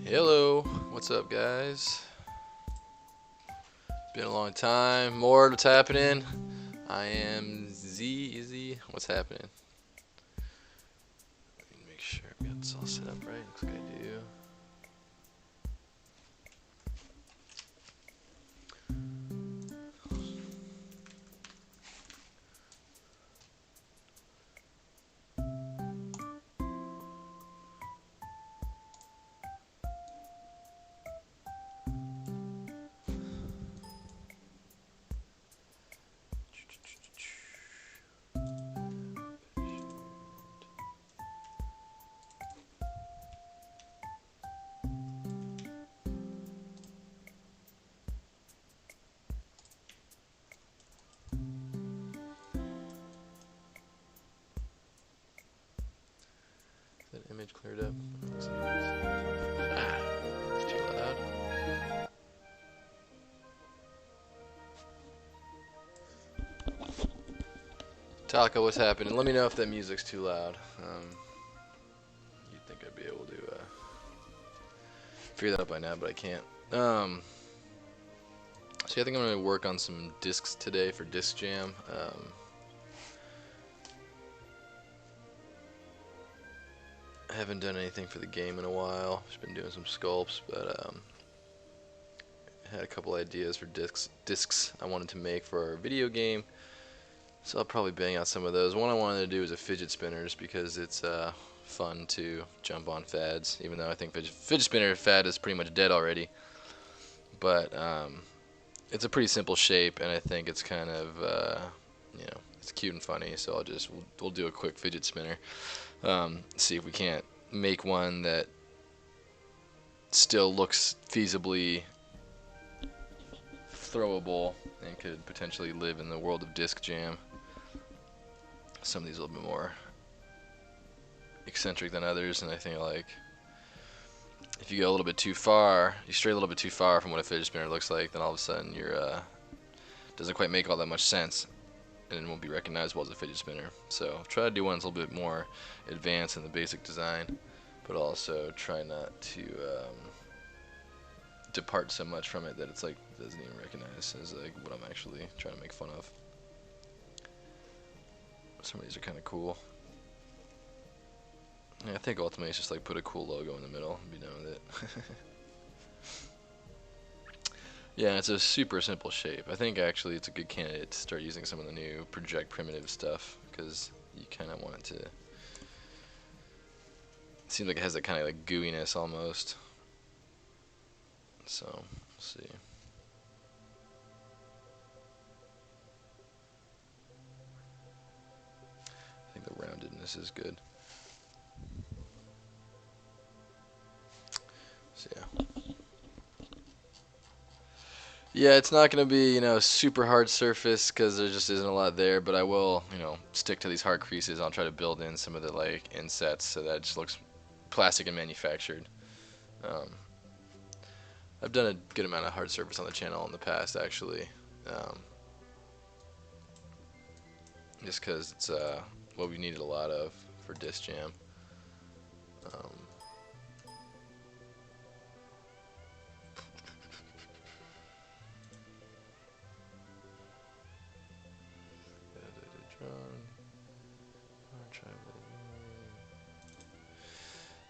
Hello, what's up, guys? Been a long time. More what's happening. I am Z. Izzy. What's happening? Let me make sure I've got this all set up right. Looks like I do. Is that image cleared up? Looks like it is. Ah, it's too loud. Taco, what's happening? Let me know if that music's too loud. You'd think I'd be able to figure that out by now, but I can't. So I think I'm going to work on some discs today for Disc Jam. I haven't done anything for the game in a while. Just been doing some sculpts, but I had a couple ideas for discs I wanted to make for our video game. So I'll probably bang out some of those. One I wanted to do is a fidget spinner, just because it's fun to jump on fads. Even though I think fidget spinner fad is pretty much dead already, but it's a pretty simple shape, and I think it's kind of it's cute and funny. So we'll do a quick fidget spinner. See if we can't make one that still looks feasibly throwable and could potentially live in the world of Disc Jam. Some of these are a little bit more eccentric than others, and I think like if you go a little bit too far, you stray a little bit too far from what a fidget spinner looks like, then all of a sudden you're doesn't quite make all that much sense, and it won't be recognizable as a fidget spinner. So try to do one that's a little bit more advanced in the basic design, but also try not to depart so much from it that it's like doesn't even recognize as like what I'm actually trying to make fun of. Some of these are kind of cool. Yeah, I think ultimately it's just like put a cool logo in the middle and be done with it. Yeah, it's a super simple shape. I think actually it's a good candidate to start using some of the new project primitive stuff, because you kind of want it to. It seems like it has that kind of like gooiness almost. So, we'll see. I think the roundedness is good. So yeah. Yeah, it's not going to be, super hard surface because there just isn't a lot there, but I will, stick to these hard creases. I'll try to build in some of the like insets so that it just looks plastic and manufactured. I've done a good amount of hard surface on the channel in the past, actually, just because it's what we needed a lot of for Disc Jam.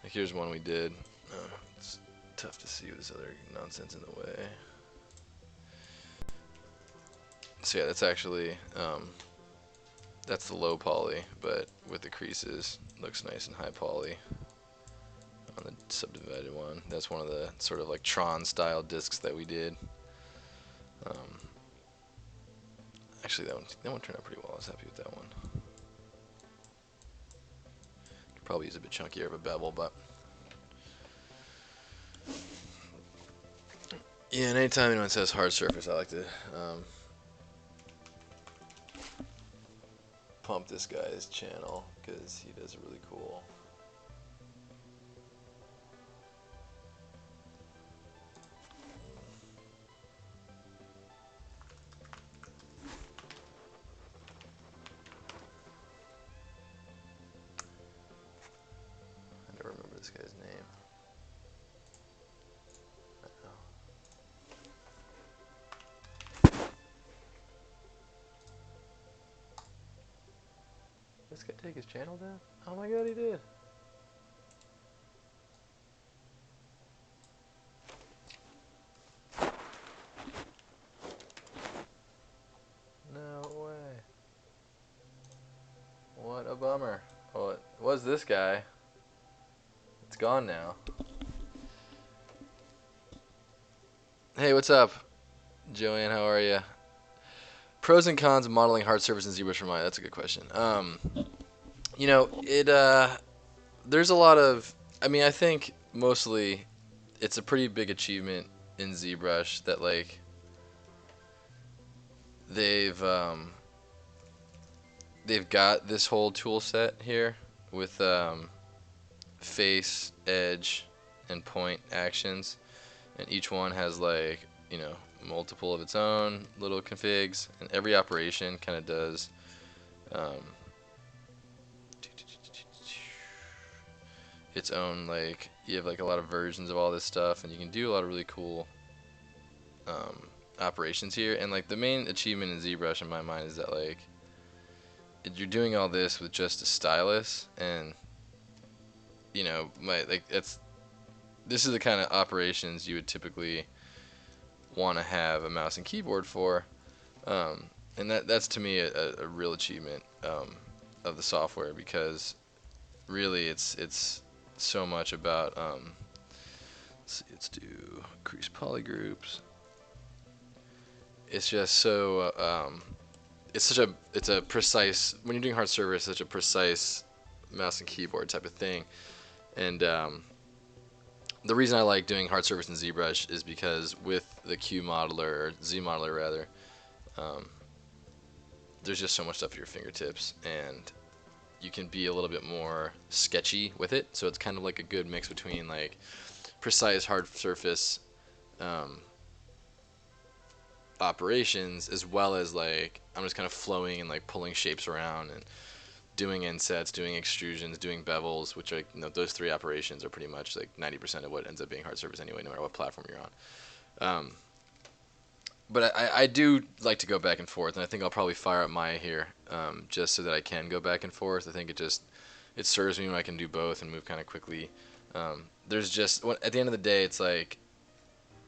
Like here's one we did. It's tough to see with this other nonsense in the way. So yeah, that's actually that's the low poly, but with the creases, looks nice and high poly on the subdivided one. That's one of the sort of like Tron style discs that we did. Actually, that one turned out pretty well. I was happy with that one. Could probably use a bit chunkier of a bevel, but yeah. And anytime anyone says hard surface, I like to pump this guy's channel because he does really cool. I don't remember this guy's name. this guy take his channel down? Oh my god, he did. No way. What a bummer. Oh, it was this guy. It's gone now. Hey, what's up? Joanne, how are you? Pros and cons of modeling hard surface in ZBrush for Maya. That's a good question. You know, there's a lot of, I think mostly it's a pretty big achievement in ZBrush that like they've got this whole tool set here with face, edge, and point actions, and each one has like, you know, multiple of its own little configs, and every operation kind of does its own, like, you have like a lot of versions of all this stuff, and you can do a lot of really cool operations here. And like the main achievement in ZBrush in my mind is that like you're doing all this with just a stylus, and you know, this is the kind of operations you would typically want to have a mouse and keyboard for, and that's to me a real achievement of the software, because really it's so much about let's do increase polygroups. It's just so it's a precise, when you're doing hard surface, it's such a precise mouse and keyboard type of thing. And the reason I like doing hard surface in ZBrush is because with the Q modeler, or Z modeler rather, there's just so much stuff at your fingertips, and you can be a little bit more sketchy with it. So it's kind of like a good mix between like precise hard surface operations, as well as like I'm just kind of flowing and like pulling shapes around and doing insets, doing extrusions, doing bevels, which are, you know, those three operations are pretty much like 90% of what ends up being hard surface anyway, no matter what platform you're on. But I do like to go back and forth, and I think I'll probably fire up Maya here, just so that I can go back and forth. I think it serves me when I can do both and move kind of quickly. There's just, at the end of the day, it's like,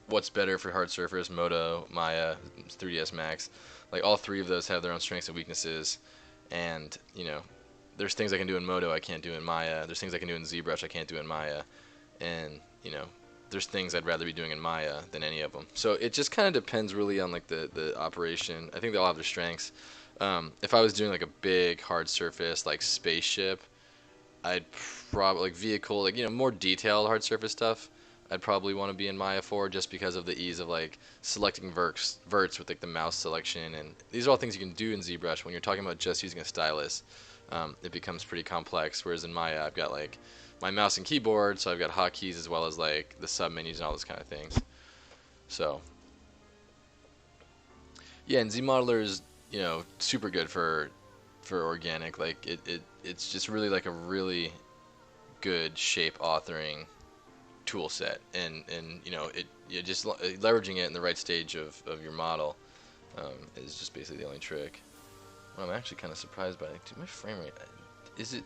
what's better for hard surface? Moto, Maya, 3ds Max, like all three of those have their own strengths and weaknesses, and you know, there's things I can do in Moto I can't do in Maya. There's things I can do in ZBrush I can't do in Maya, and you know, there's things I'd rather be doing in Maya than any of them. So it just kind of depends really on like the operation. I think they all have their strengths. If I was doing like a big hard surface like spaceship, I'd probably, like vehicle, like, you know, more detailed hard surface stuff, I'd probably want to be in Maya for, just because of the ease of like selecting verts with like the mouse selection, and these are all things you can do in ZBrush. When you're talking about just using a stylus, it becomes pretty complex, whereas in Maya I've got like my mouse and keyboard, so I've got hotkeys as well as like the sub menus and all those kind of things. So yeah, and ZModeler is, you know, super good for organic. Like it's just really like a really good shape authoring tool set, and you know, you just leveraging it in the right stage of your model is just basically the only trick. Well, I'm actually kind of surprised by, like, dude, my frame rate, is it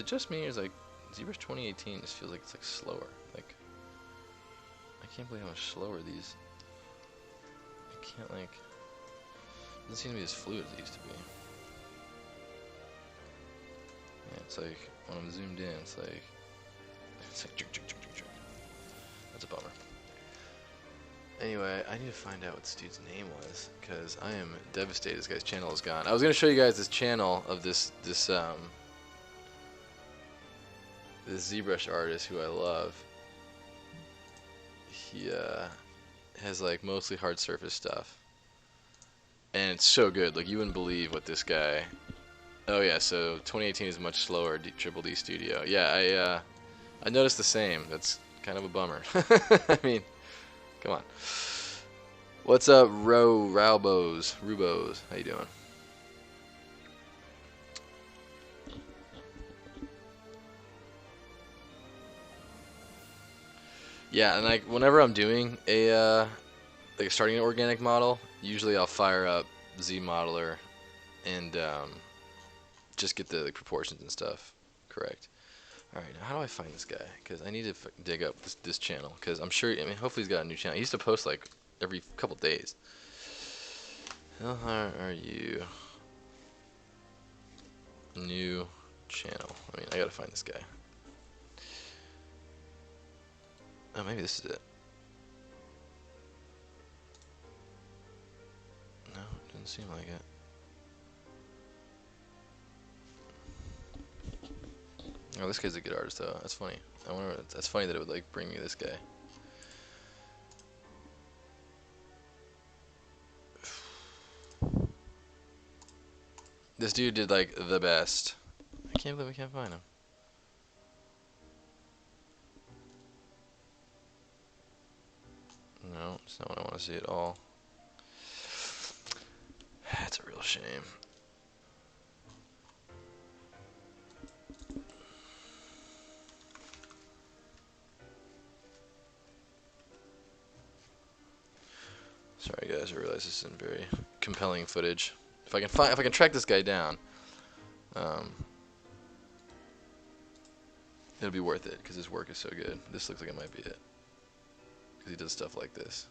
just me, or is like ZBrush 2018 just feels like it's like slower? Like, I can't believe how much slower these, I can't, like, it doesn't seem to be as fluid as it used to be. Yeah, it's like when I'm zoomed in, it's like that's a bummer. Anyway, I need to find out what this dude's name was, because I am devastated this guy's channel is gone. I was going to show you guys this channel of this ZBrush artist who I love. He has like mostly hard surface stuff, and it's so good. Like, you wouldn't believe what this guy. Oh yeah, so 2018 is much slower. Triple D Studio. Yeah, I noticed the same. That's kind of a bummer. I mean, come on. What's up, Rubos? How you doing? Yeah, and like whenever I'm doing a like starting an organic model, usually I'll fire up ZModeler and just get the proportions and stuff correct. All right, now how do I find this guy? Because I need to dig up this channel. Because I'm sure, I mean, hopefully he's got a new channel. He used to post like every couple days. How are you? New channel. I mean, I gotta find this guy. Oh, maybe this is it. No, it doesn't seem like it. Oh, this guy's a good artist though. That's funny. I wonder. That's funny that it would like bring me this guy. This dude did like the best. I can't believe we can't find him. No, it's not what I want to see at all. That's a real shame. Sorry guys, I realize this isn't very compelling footage. If I can track this guy down, it'll be worth it because his work is so good. This looks like it might be it because he does stuff like this.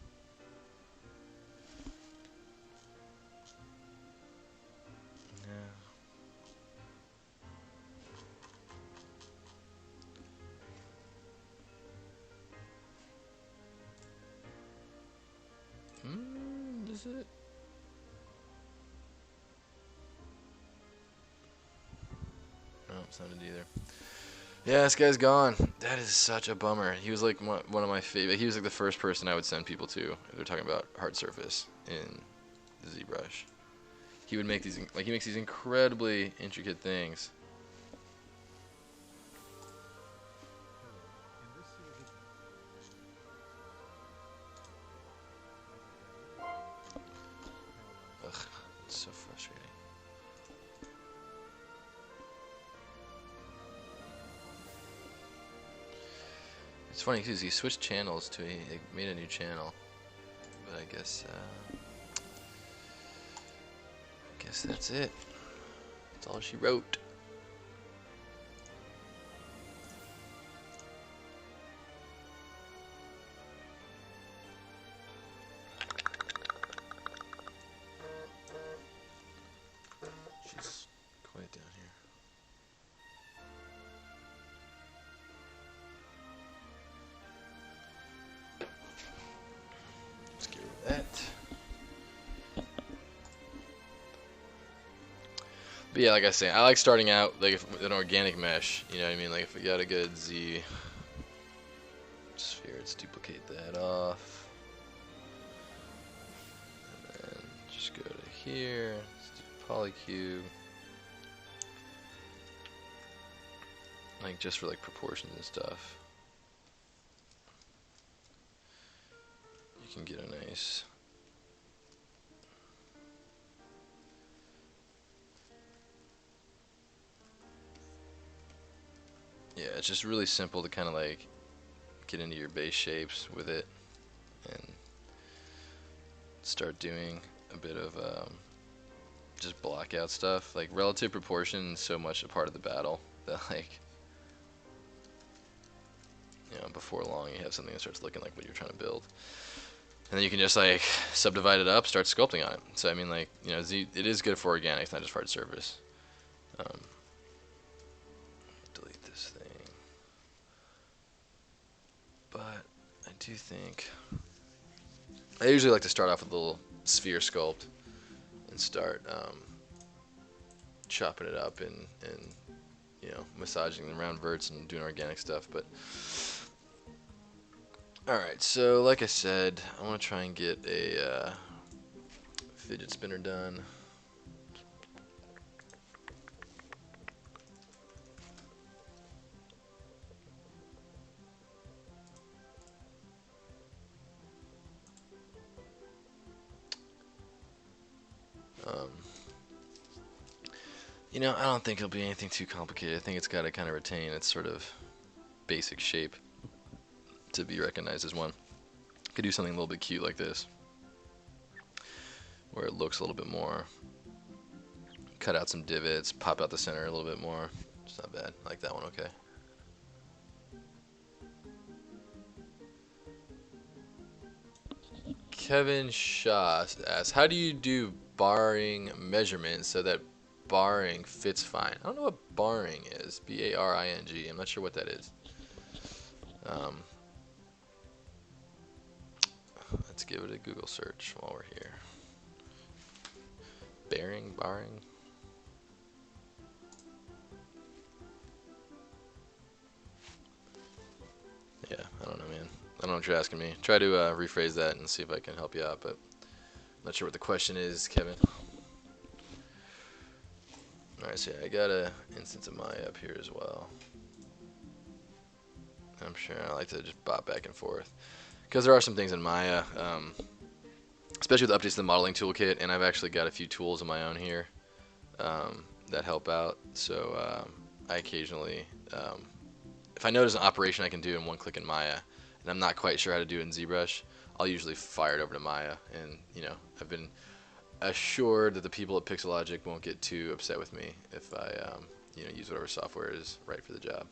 Is it? No, it's not it either. Yeah, this guy's gone. That is such a bummer. He was like one of my favorite. He was like the first person I would send people to if they're talking about hard surface in the ZBrush. He would make these, like, he makes these incredibly intricate things. Ugh, it's so frustrating. It's funny because he switched channels to he made a new channel, but I guess that's it. That's all she wrote. She's quiet down here. Let's get rid of that. But yeah, like I say, I like starting out like with an organic mesh. You know what I mean? Like if we got a good Z sphere, let's duplicate that off. And then just go to here. Let's do polycube. Like just for like proportions and stuff. You can get a nice. Yeah, it's just really simple to kind of like get into your base shapes with it and start doing a bit of just block out stuff. Like relative proportion is so much a part of the battle that like, you know, before long you have something that starts looking like what you're trying to build. And then you can just like subdivide it up, start sculpting on it. So I mean, like, you know, it is good for organics, not just for hard surface. Delete this thing. But I do think I usually like to start off with a little sphere sculpt and start chopping it up and you know, massaging them around verts and doing organic stuff. But alright, so like I said, I want to try and get a fidget spinner done. You know, I don't think it'll be anything too complicated. I think it's got to kind of retain its sort of basic shape to be recognized as one. Could do something a little bit cute like this, where it looks a little bit more cut out some divots, pop out the center a little bit more. It's not bad. I like that one. Okay. Kevin Shaw asks, how do you do barring measurements so that barring fits fine? I don't know what barring is. B-A-R-I-N-G. I'm not sure what that is. Let's give it a Google search while we're here. Bearing, barring. Yeah, I don't know, man. I don't know what you're asking me. Try to rephrase that and see if I can help you out, but I'm not sure what the question is, Kevin. Alright, so yeah, I got a instance of Maya up here as well. I'm sure I like to just bop back and forth. Because there are some things in Maya, especially with updates to the modeling toolkit, and I've actually got a few tools of my own here that help out. So I occasionally, if I notice an operation I can do in one click in Maya, and I'm not quite sure how to do it in ZBrush, I'll usually fire it over to Maya. And you know, I've been assured that the people at Pixelogic won't get too upset with me if I, you know, use whatever software is right for the job.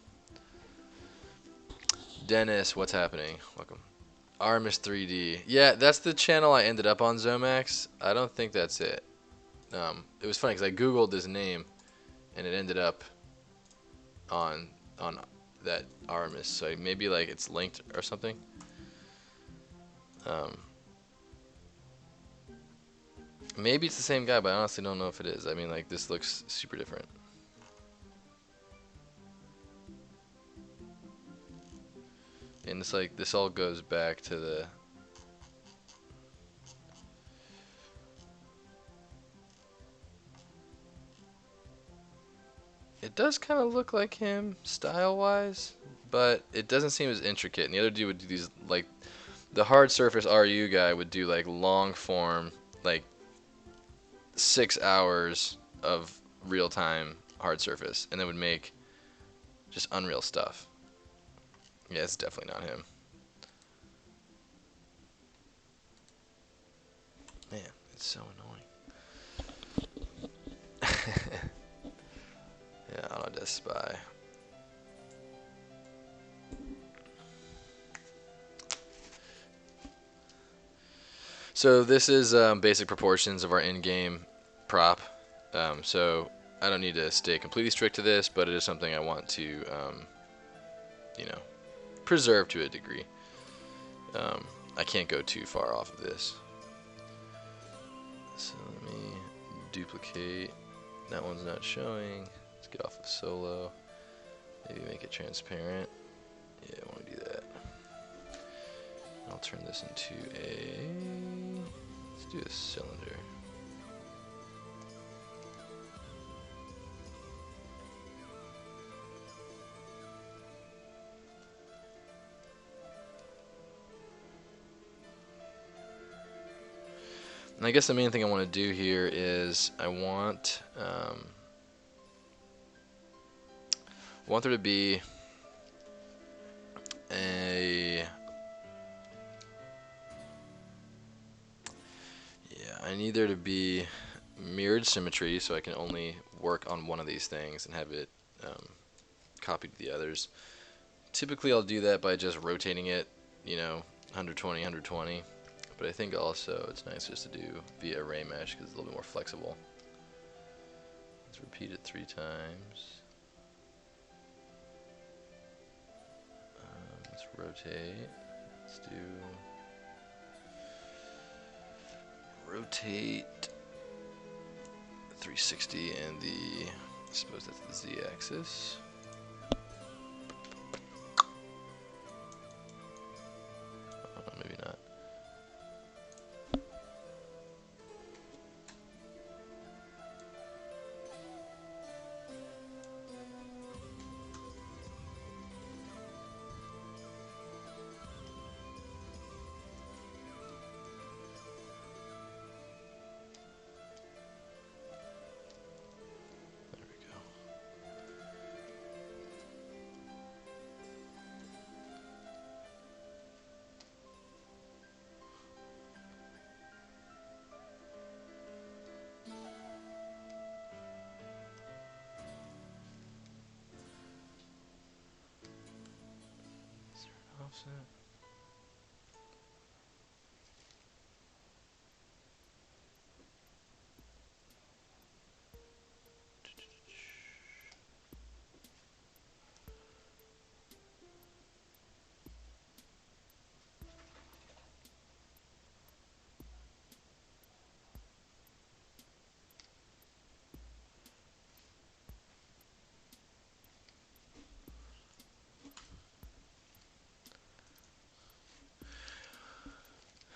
Dennis, what's happening? Welcome. Armis 3D. Yeah, that's the channel I ended up on, Zomax. I don't think that's it. It was funny because I googled his name, and it ended up on that Armis. So maybe like it's linked or something. Maybe it's the same guy, but I honestly don't know if it is. I mean, like this looks super different. And it's like this all goes back to the it does kind of look like him style-wise, but it doesn't seem as intricate. And the other dude would do these, like, the hard surface RU guy would do, like, long form, like, 6 hours of real-time hard surface, and then would make just unreal stuff. Yeah, it's definitely not him. Man, it's so annoying. Yeah, Autodesk Spy. So this is basic proportions of our in-game prop. So I don't need to stay completely strict to this, but it is something I want to, you know, preserve to a degree. I can't go too far off of this. So let me duplicate. That one's not showing. Let's get off of solo. Maybe make it transparent. Yeah, I want to do that. I'll turn this into a, let's do a cylinder. And I guess the main thing I want to do here is I want there to be a, I need there to be mirrored symmetry, so I can only work on one of these things and have it copied to the others. Typically I'll do that by just rotating it, you know, 120, 120. But I think also it's nice just to do via array mesh because it's a little bit more flexible. Let's repeat it 3 times. Let's rotate. Let's do rotate 360 and the, I suppose that's the z-axis. Maybe not.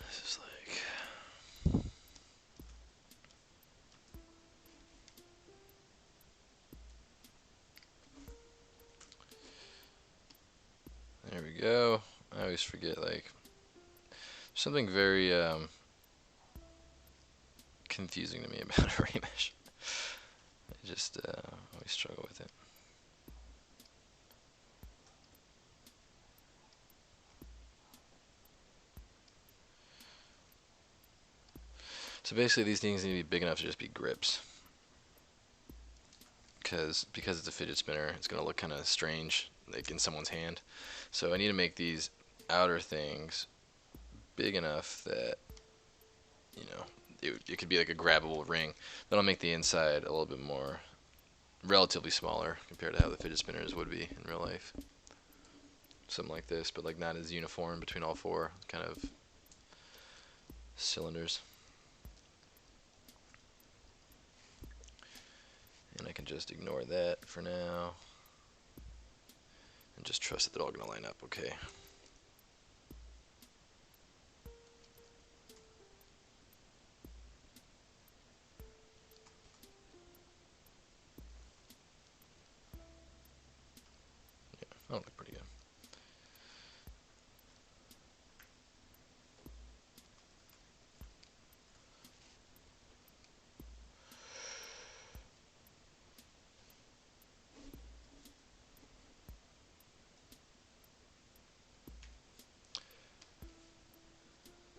This is like, there we go. I always forget, like, something very confusing to me about a remesh. I just always struggle with it. So basically these things need to be big enough to just be grips. Because it's a fidget spinner, it's going to look kind of strange like in someone's hand. So I need to make these outer things big enough that, you know, it could be like a grabbable ring. Then I'll make the inside a little bit more, relatively smaller compared to how the fidget spinners would be in real life. Something like this, but like not as uniform between all four kind of cylinders. And I can just ignore that for now and just trust that they're all going to line up okay. Yeah, that'll look pretty good.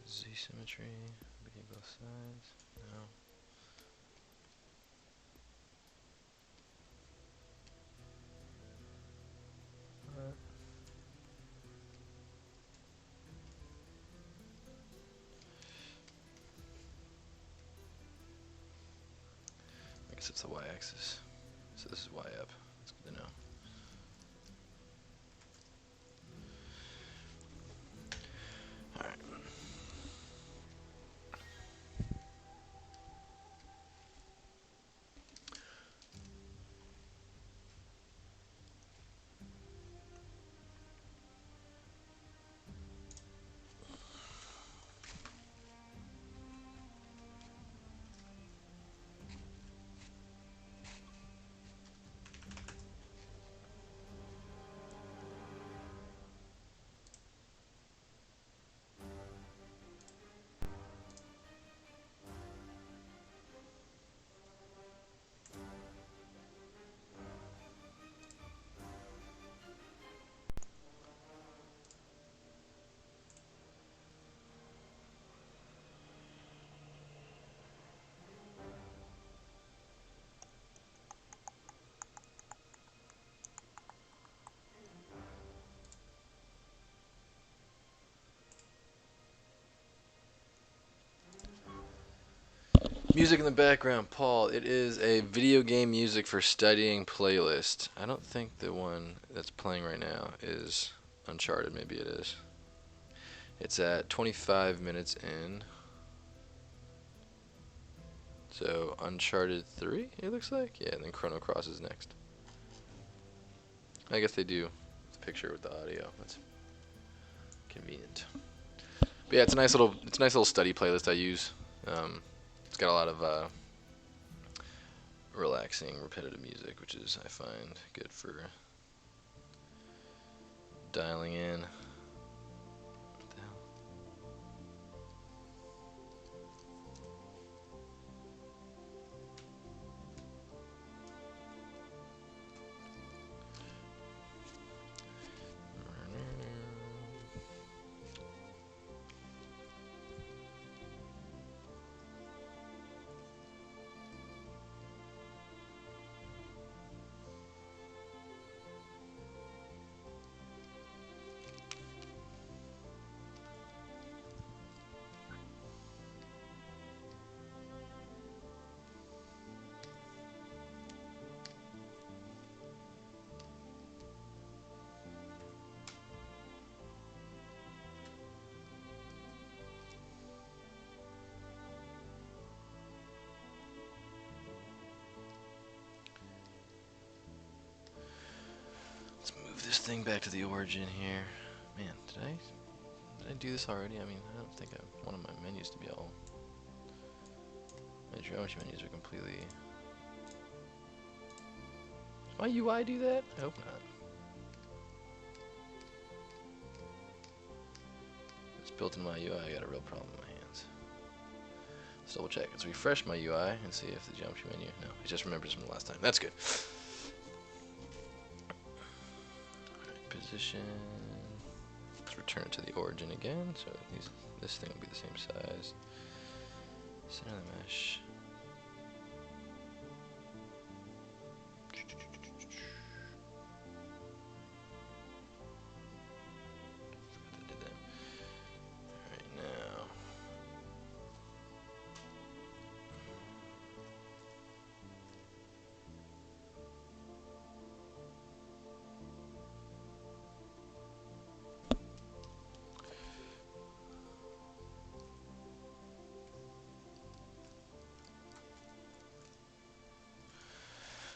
Z symmetry, between both sides. No. What? I guess it's the y-axis. So this is y up. That's good to know. Alright. Music in the background, Paul. It is a video game music for studying playlist. I don't think the one that's playing right now is Uncharted. Maybe it is. It's at 25 minutes in. So Uncharted 3, it looks like. Yeah, and then Chrono Cross is next. I guess they do the picture with the audio. That's convenient. But yeah, it's a nice little study playlist I use. It's got a lot of relaxing, repetitive music, which is, I find, good for dialing in. What the hell? move this thing back to the origin here. Man, did I do this already? I mean, I don't think I wanted my menus to be all... My geometry menus are completely... Does my UI do that? I hope not. It's built in my UI, I got a real problem in my hands. Let's double check. Let's refresh my UI and see if the geometry menu... No, it just remembers from the last time. That's good. Alright, position... Let's return it to the origin again, so this thing will be the same size. Center of the mesh. Alright, now.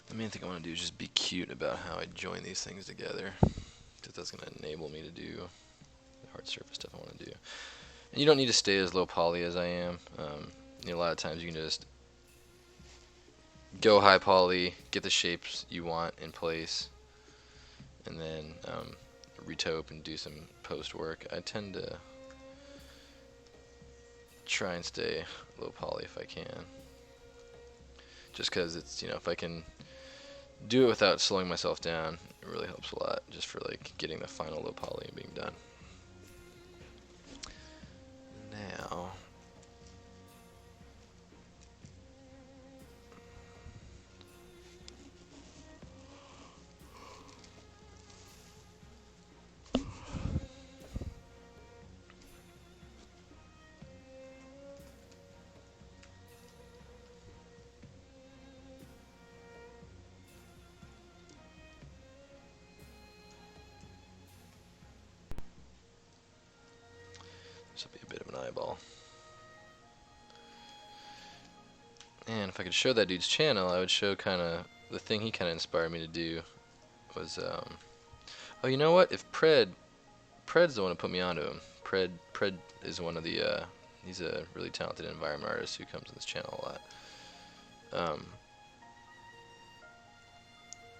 The main thing I want to do is just be cute about how I join these things together, because that's going to enable me to do the hard surface stuff I want to do. And you don't need to stay as low poly as I am. You know, a lot of times you can just go high poly, get the shapes you want in place, and then retope and do some post work. I tend to try and stay low poly if I can, just because it's, you know, if I can do it without slowing myself down, it really helps a lot, just for like getting the final low poly and being done. Now, this will be a bit of an eyeball. And if I could show that dude's channel, I would show kind of the thing he kind of inspired me to do was, oh, you know what? If Pred's the one who put me onto him. Pred is one of the, he's a really talented environment artist who comes on this channel a lot.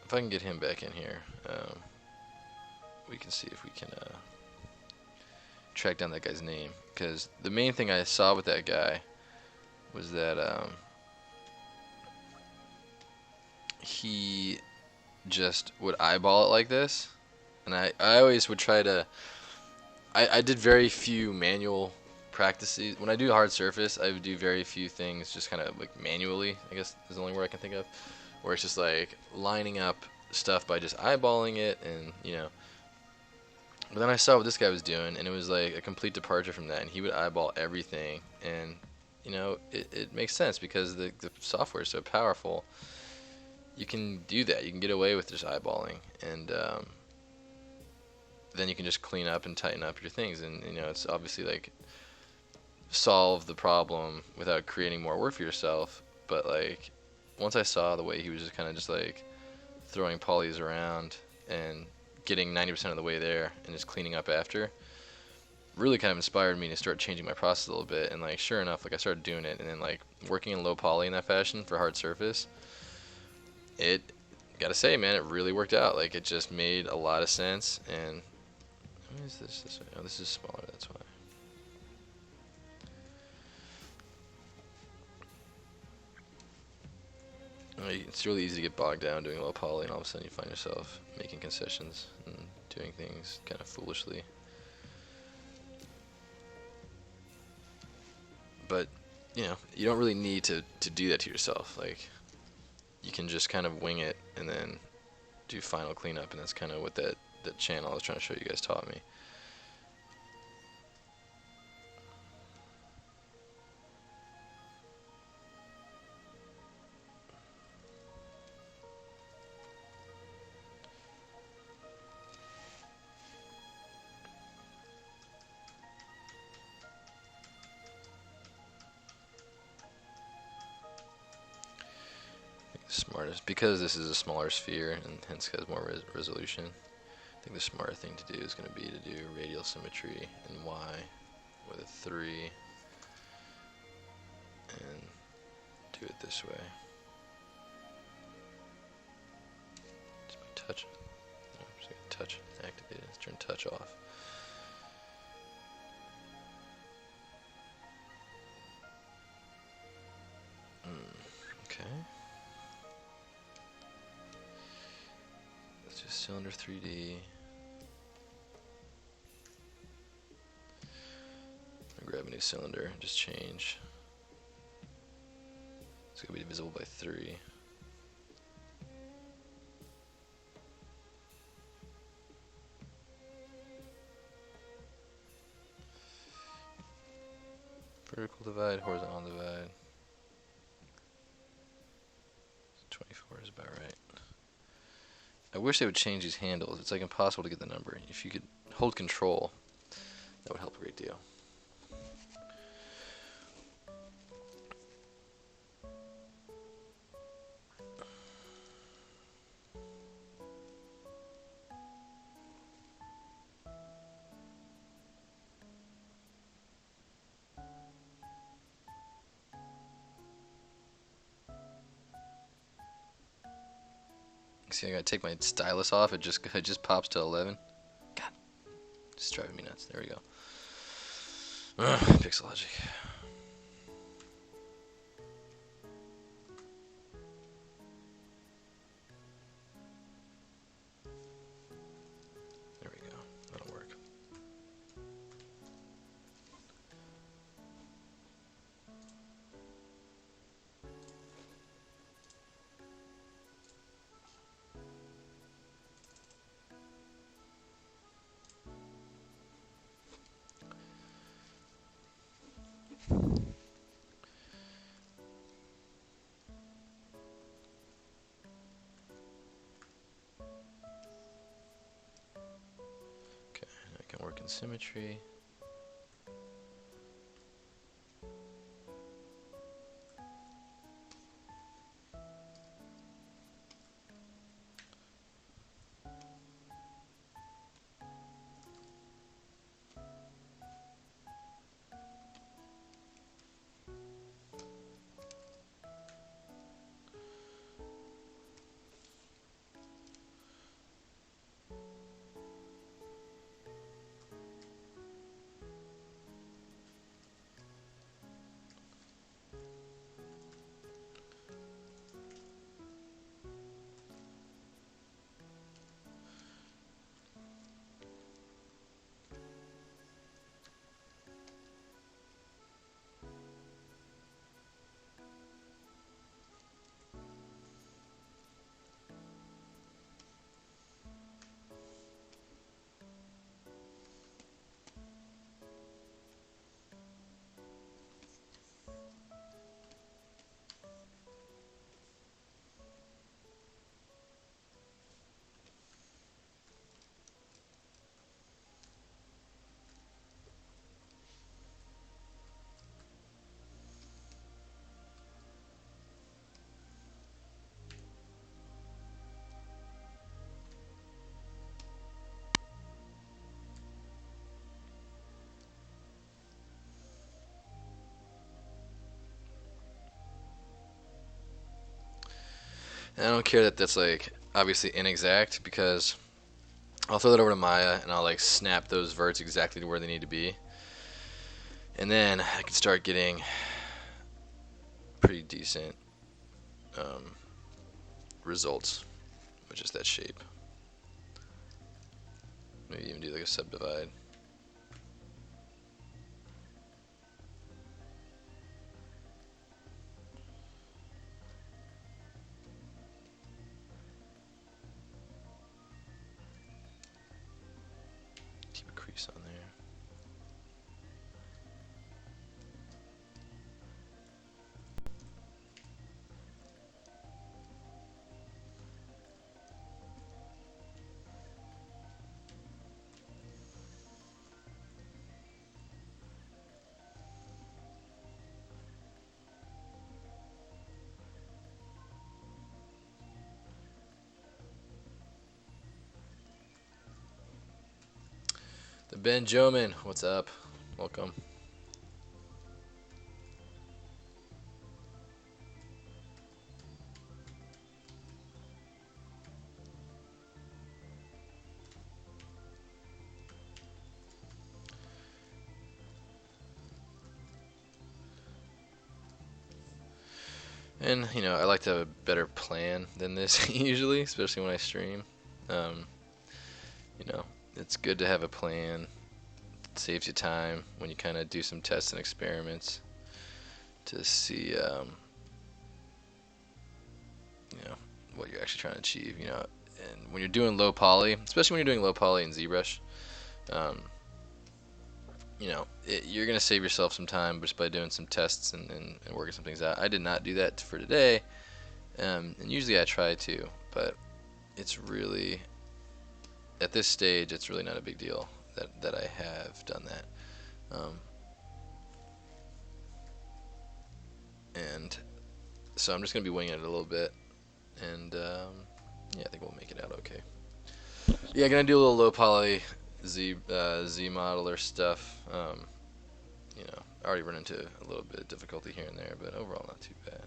If I can get him back in here, we can see if we can track down that guy's name, because the main thing I saw with that guy was that he just would eyeball it like this, and I always would try to... I did very few manual practices. When I do hard surface, I would do very few things just kind of like manually, I guess is the only word I can think of, where it's just like lining up stuff by just eyeballing it, and you know. But then I saw what this guy was doing, and it was like a complete departure from that, and he would eyeball everything, and you know, it makes sense because the software is so powerful. You can do that. You can get away with just eyeballing, and then you can just clean up and tighten up your things, and you know, it's obviously like solve the problem without creating more work for yourself. But like, once I saw the way he was just kind of just like throwing polys around and getting 90% of the way there and just cleaning up after, really kind of inspired me to start changing my process a little bit. And like, sure enough, like I started doing it, and then like working in low poly in that fashion for hard surface, it, gotta say, man, it really worked out. Like, it just made a lot of sense. And what is this way? Oh, this is smaller, that's why. It's really easy to get bogged down doing low poly, and all of a sudden you find yourself making concessions and doing things kind of foolishly. But, you know, you don't really need to do that to yourself. Like, you can just kind of wing it and then do final cleanup, and that's kind of what that channel I was trying to show you guys taught me. Smartest, because this is a smaller sphere and hence has more resolution. think the smarter thing to do is going to be to do radial symmetry in Y with a 3 and do it this way. Just by touch. No, I'm just going to touch activate it. Let's turn touch off. Okay. Let's do cylinder 3D. Grab a new cylinder and just change. It's going to be divisible by 3. Vertical divide, horizontal divide. 24 is about right. I wish they would change these handles. It's like impossible to get the number. If you could hold control, that would help a great deal. See, I gotta take my stylus off. It just pops to 11. God, it's driving me nuts. There we go. Pixel logic. There we go. That'll work. Can work in symmetry. And I don't care that that's like obviously inexact, because I'll throw that over to Maya and I'll like snap those verts exactly to where they need to be. And then I can start getting pretty decent results with just that shape. Maybe even do like a subdivide. Keep a crease on there. Benjamin, what's up? Welcome. And, you know, I like to have a better plan than this usually, especially when I stream. Um, you know, it's good to have a plan. It saves you time when you kind of do some tests and experiments to see, you know, what you're actually trying to achieve, you know. And when you're doing low poly, especially when you're doing low poly in ZBrush, um, you know, you're going to save yourself some time just by doing some tests and working some things out. I did not do that for today, and usually I try to, but it's really, at this stage, it's really not a big deal that I have done that. And so I'm just going to be winging it a little bit, and yeah, I think we'll make it out okay. Yeah, going to do a little low poly Z modeler stuff. You know, I already run into a little bit of difficulty here and there, but overall not too bad.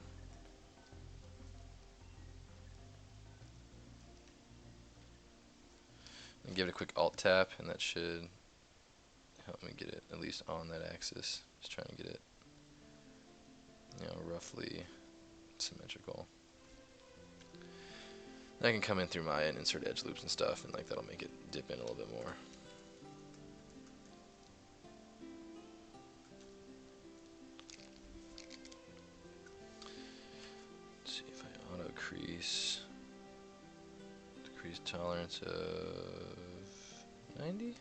And give it a quick alt tap, and that should help me get it at least on that axis. Just trying to get it, you know, roughly symmetrical. And I can come in through Maya and insert edge loops and stuff, and like that'll make it dip in a little bit more. Let's see if I auto crease. Decrease tolerance of 90.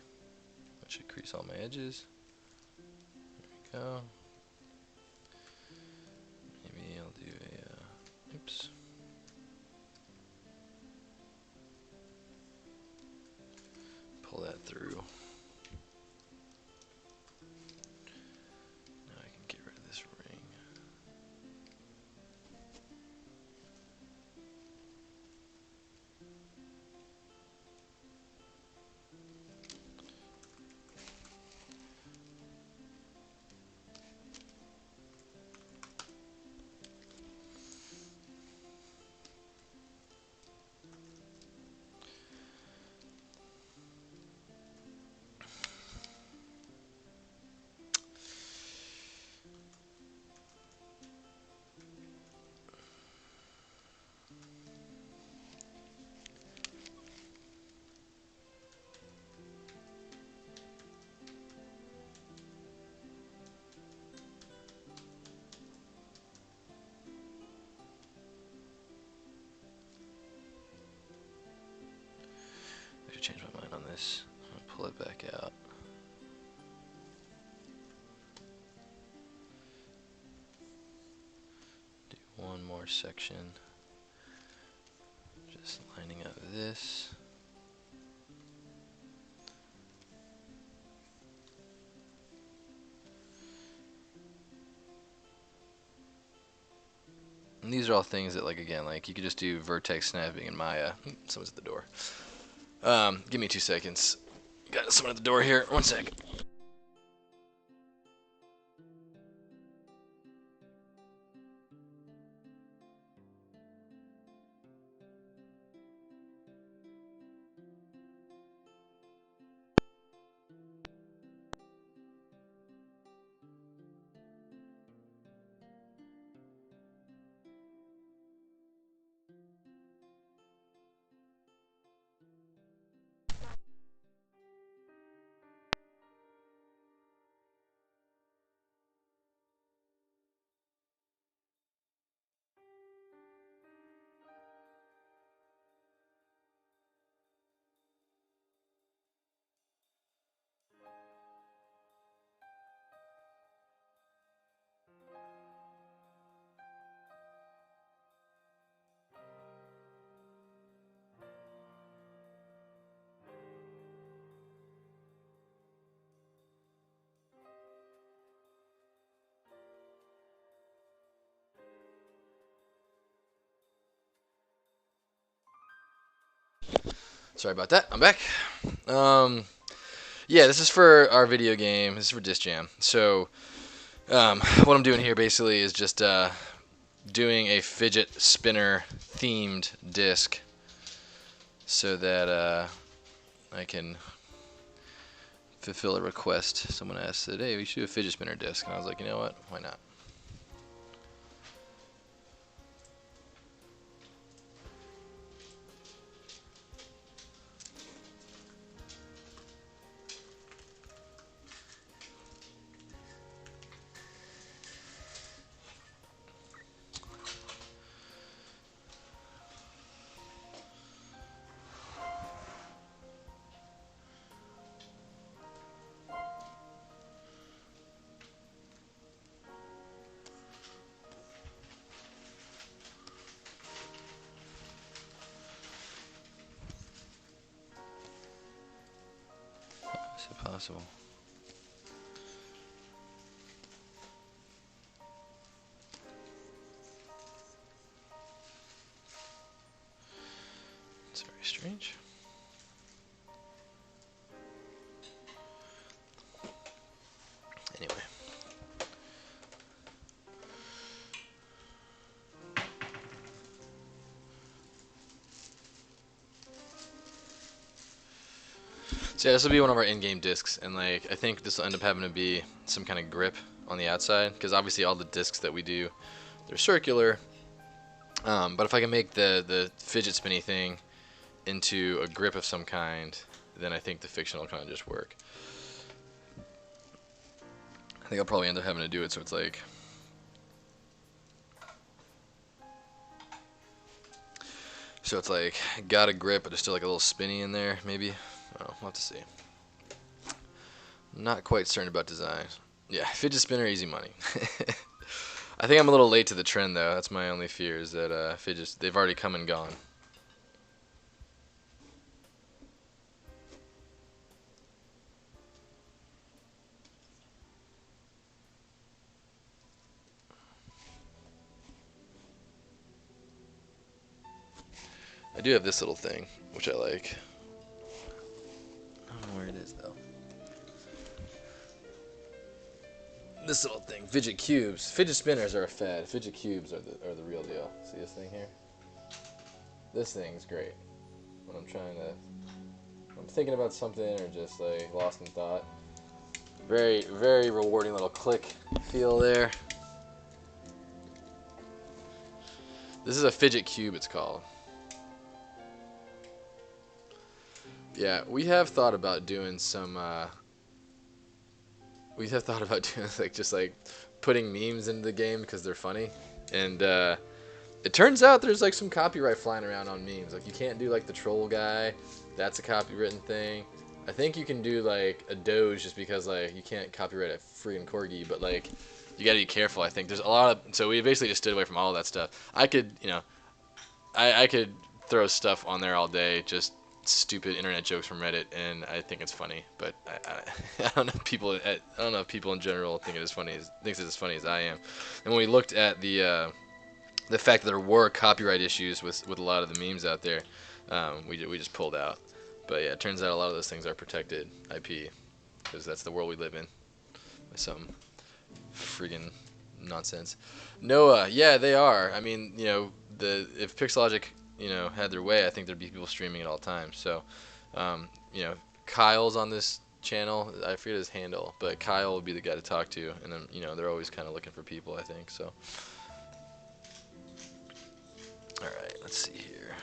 That should crease all my edges. There we go. Maybe I'll do a, oops. Pull that through. Now I can get rid of this ring. I should change my mind on this. I'm gonna pull it back out. Do one more section. Just lining up this. And these are all things that, like, again, like you could just do vertex snapping in Maya. Someone's at the door. Give me 2 seconds. Got someone at the door here. 1 sec. Sorry about that. I'm back. Yeah, this is for our video game. This is for Disc Jam. So, what I'm doing here basically is just doing a fidget spinner themed disc so that I can fulfill a request. Someone asked, said, hey, we should do a fidget spinner disc. And I was like, you know what? Why not? Is it possible? It's very strange. Anyway. So yeah, this will be one of our in-game discs, and like I think this will end up having to be some kind of grip on the outside, because obviously all the discs that we do, they're circular. But if I can make the fidget spinny thing into a grip of some kind, then I think the fiction will kind of just work. I think I'll probably end up having to do it so it's like got a grip, but there's still like a little spinny in there, maybe. Oh, we'll have to see. Not quite certain about design. Yeah, fidget spinner, easy money. I think I'm a little late to the trend, though. That's my only fear, is that fidgets, they've already come and gone. I do have this little thing, which I like. I don't know where it is, though. This little thing, fidget cubes. Fidget spinners are a fad. Fidget cubes are the real deal. See this thing here? This thing's great. When I'm thinking about something or just like lost in thought. Very, very rewarding little click feel there. This is a fidget cube, it's called. Yeah, we have thought about doing some. We have thought about doing like putting memes into the game because they're funny, and it turns out there's like some copyright flying around on memes. Like you can't do like the troll guy. That's a copywritten thing. I think you can do like a Doge just because like you can't copyright a freaking corgi, but like you gotta be careful. I think there's a lot of, so we basically just stood away from all of that stuff. I could, I could throw stuff on there all day, just stupid internet jokes from Reddit, and I think it's funny. But I don't know if people in general thinks it's as funny as I am. And when we looked at the fact that there were copyright issues with a lot of the memes out there, we just pulled out. But yeah, it turns out a lot of those things are protected IP, because that's the world we live in. Some friggin' nonsense. Noah, yeah, they are. I mean, if Pixologic, had their way, I think there'd be people streaming at all times. So, Kyle's on this channel. I forget his handle, but Kyle would be the guy to talk to. And then, they're always kind of looking for people, I think. So, all right, let's see here.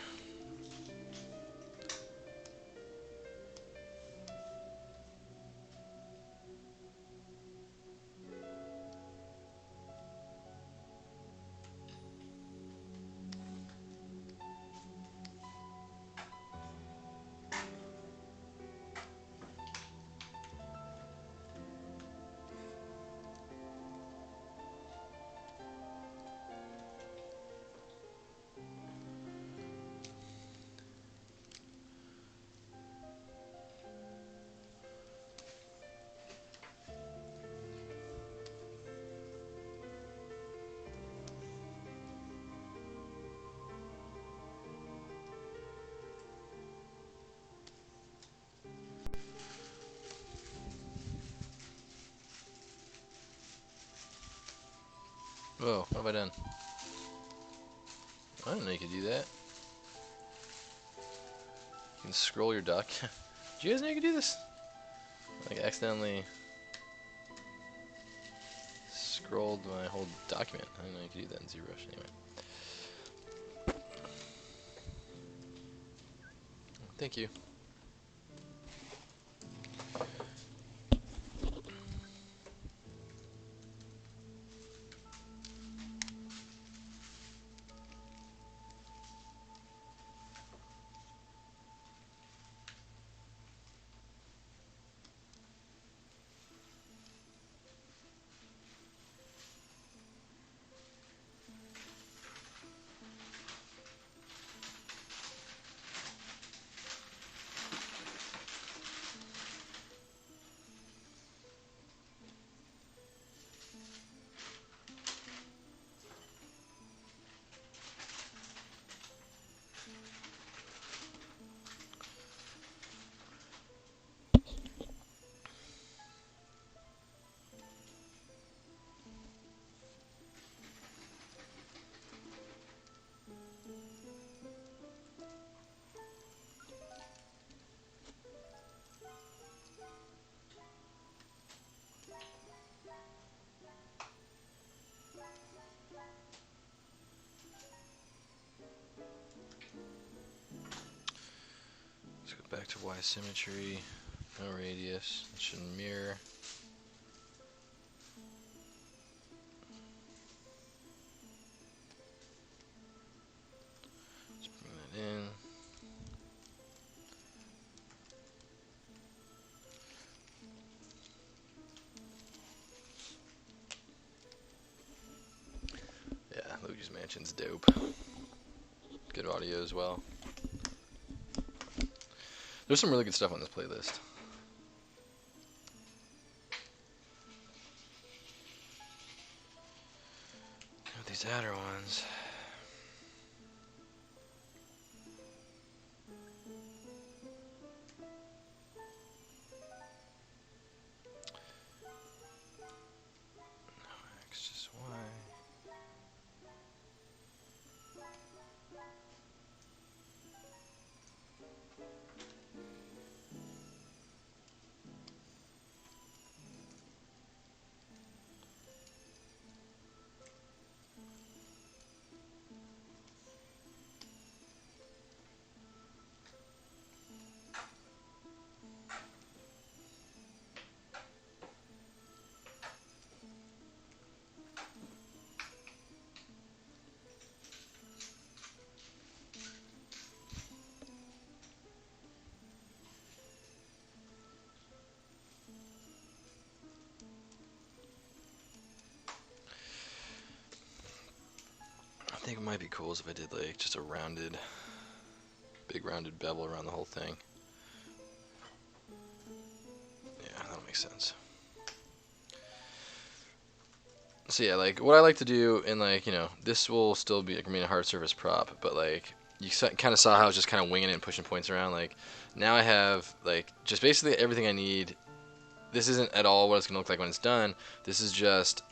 Whoa, what have I done? I didn't know you could do that. You can scroll your doc. Did you guys know you could do this? Like, accidentally scrolled my whole document. I didn't know you could do that in ZBrush. Anyway. Thank you. Let's go back to Y symmetry. No radius. It shouldn't mirror. Let's bring that in. Yeah, Luigi's Mansion's dope. Good audio as well. There's some really good stuff on this playlist. These outer ones. No X, just Y. I think it might be cool if I did like just a rounded, big rounded bevel around the whole thing. Yeah, that'll make sense. So yeah, like what I like to do, and like, you know, this will still be like, I mean, a hard surface prop, but like you kind of saw how I was just kind of winging it and pushing points around. Like now I have like just basically everything I need. This isn't at all what it's gonna look like when it's done. This is just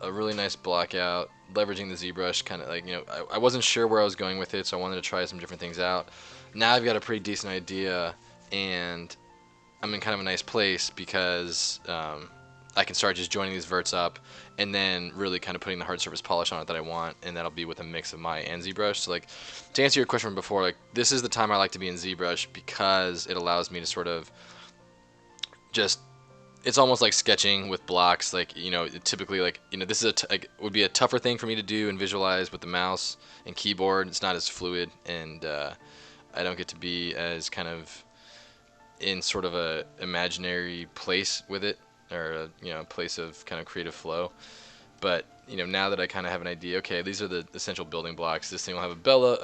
a really nice block out, leveraging the ZBrush, kind of like, you know, I wasn't sure where I was going with it, so I wanted to try some different things out. Now I've got a pretty decent idea, and I'm in kind of a nice place because I can start just joining these verts up and then really kind of putting the hard surface polish on it that I want, and that'll be with a mix of Maya and ZBrush. So like, to answer your question from before, like this is the time I like to be in ZBrush because it allows me to sort of just, it's almost like sketching with blocks. Like, you know, typically, like, you know, this is like, would be a tougher thing for me to do and visualize with the mouse and keyboard. It's not as fluid, and I don't get to be as kind of in sort of a imaginary place with it, or a, you know, place of kind of creative flow. But you know, now that I kind of have an idea, okay, these are the essential building blocks. This thing will have a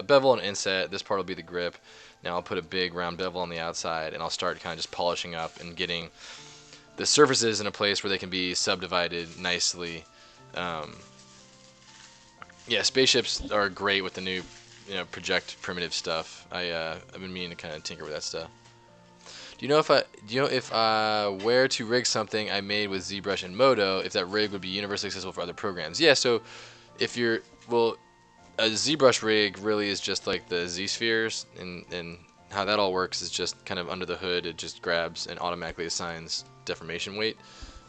bevel, and an inset. This part will be the grip. Now I'll put a big round bevel on the outside, and I'll start kind of just polishing up and getting the surfaces in a place where they can be subdivided nicely. Yeah, spaceships are great with the new, you know, project primitive stuff. I've been meaning to kind of tinker with that stuff. Do you know if where to rig something I made with ZBrush and Modo, if that rig would be universally accessible for other programs? Yeah, so if you're well, a ZBrush rig really is just like the Z spheres, and how that all works is just kind of under the hood. It just grabs and automatically assigns deformation weight.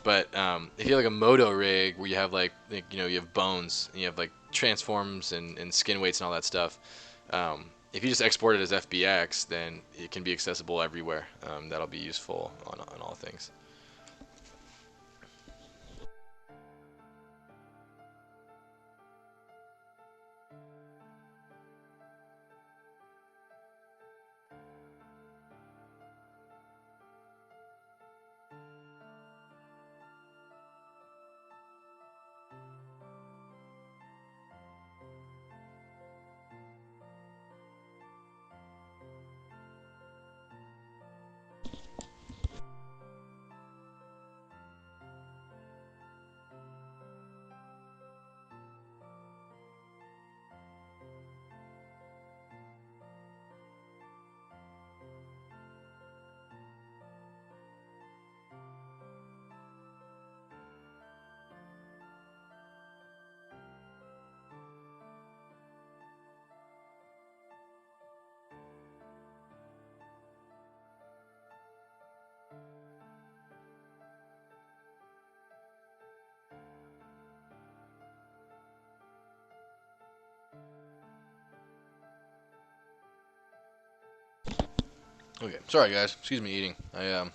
But if you have like a moto rig where you have like you know, you have bones and you have like transforms and skin weights and all that stuff, if you just export it as FBX, then it can be accessible everywhere. That'll be useful on all things. Okay, sorry guys, excuse me eating. I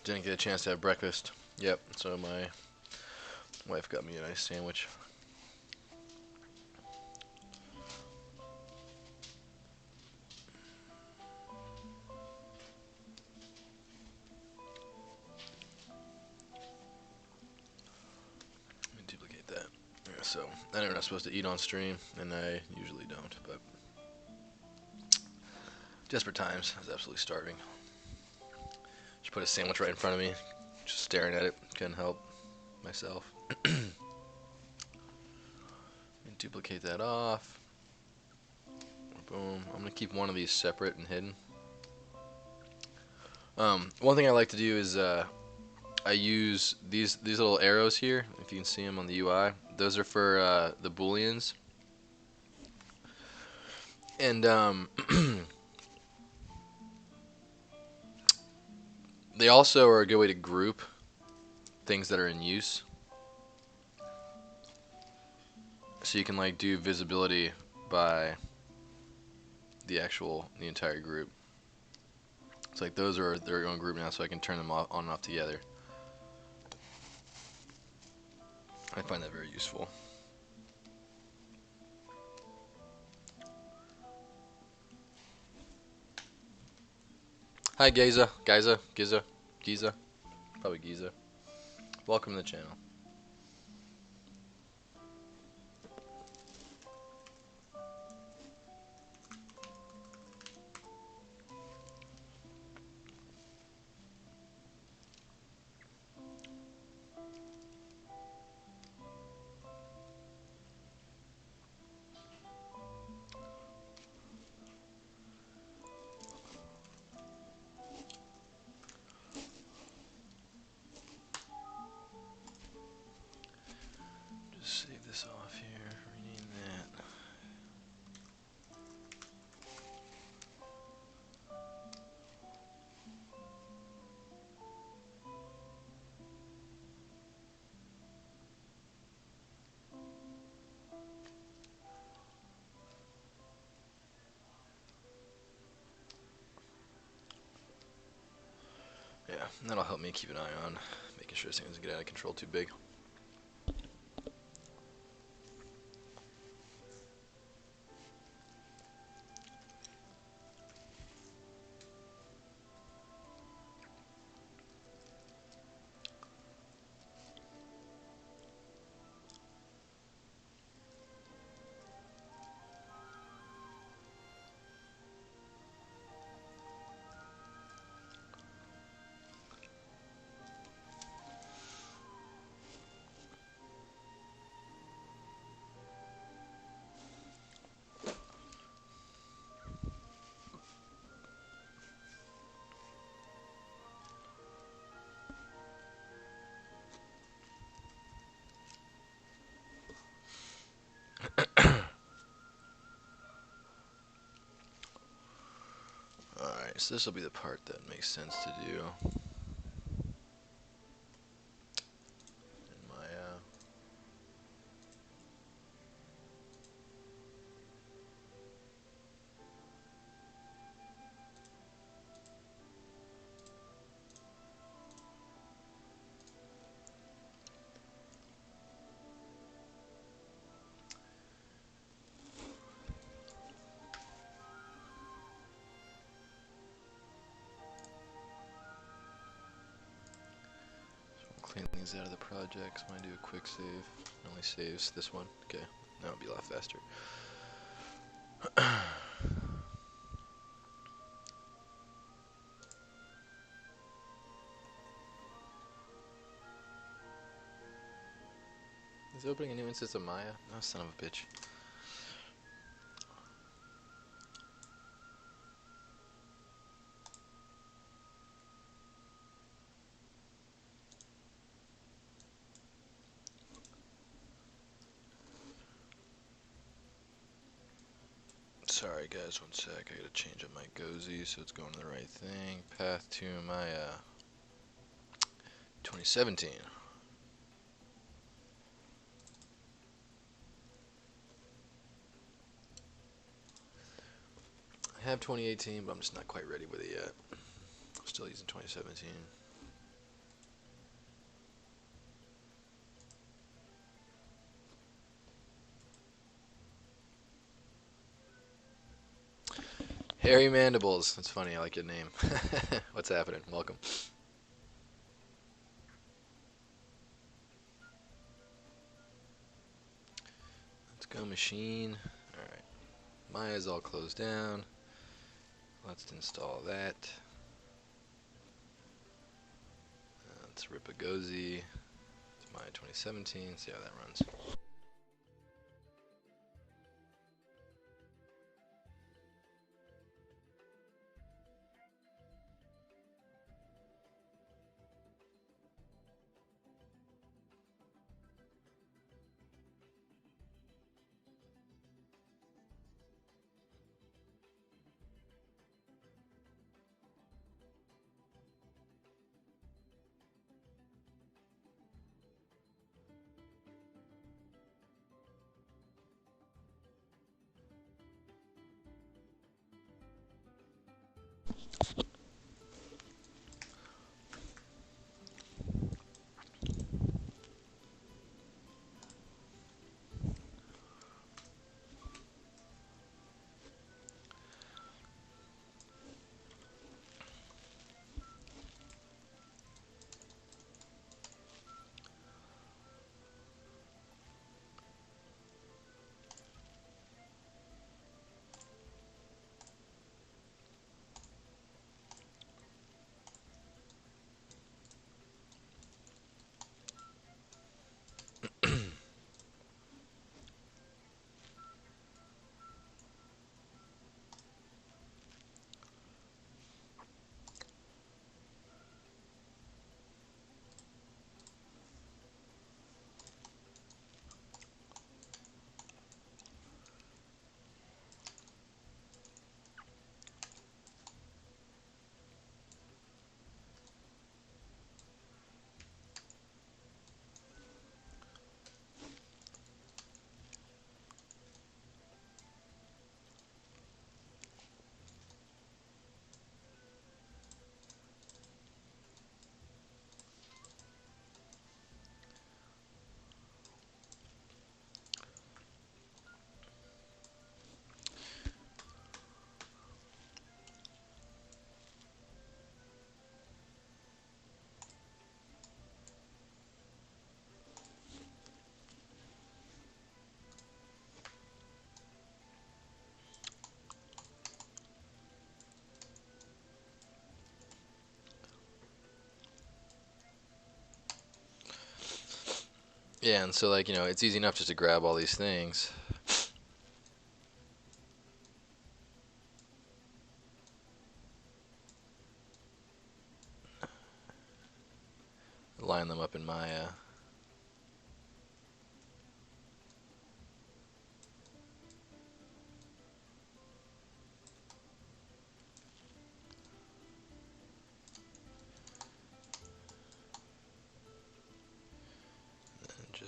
didn't get a chance to have breakfast. Yep, so my wife got me a nice sandwich. Let me duplicate that. Yeah, so I know we're not supposed to eat on stream, and I usually don't, but desperate times. I was absolutely starving. Just put a sandwich right in front of me, just staring at it. Couldn't help myself. And duplicate that off. Boom. I'm gonna keep one of these separate and hidden. One thing I like to do is I use these little arrows here. If you can see them on the UI, those are for the booleans. And they also are a good way to group things that are in use. So you can like do visibility by the entire group. It's like those are their own group now, so I can turn them on and off together. I find that very useful. Hi Giza, Giza, probably Giza. Welcome to the channel. Just save this off here, rename that. Yeah, and that'll help me keep an eye on making sure this thing doesn't get out of control too big. guess this will be the part that makes sense to do in Maya. Clean these out of the projects when I do a quick save. It only saves this one. Okay, now it'll be a lot faster. Is it opening a new instance of Maya? Oh, son of a bitch. Sorry guys, one sec. I gotta change up my GOZ so it's going to the right thing. Path to Maya 2017. I have 2018, but I'm just not quite ready with it yet. I'm still using 2017. Hairy Mandibles. That's funny. I like your name. What's happening? Welcome. Let's go machine. Alright. Maya's all closed down. Let's install that. Let's rip a GOZ. It's Maya 2017. See how that runs. Yeah, and so like, it's easy enough just to grab all these things. Line them up in Maya.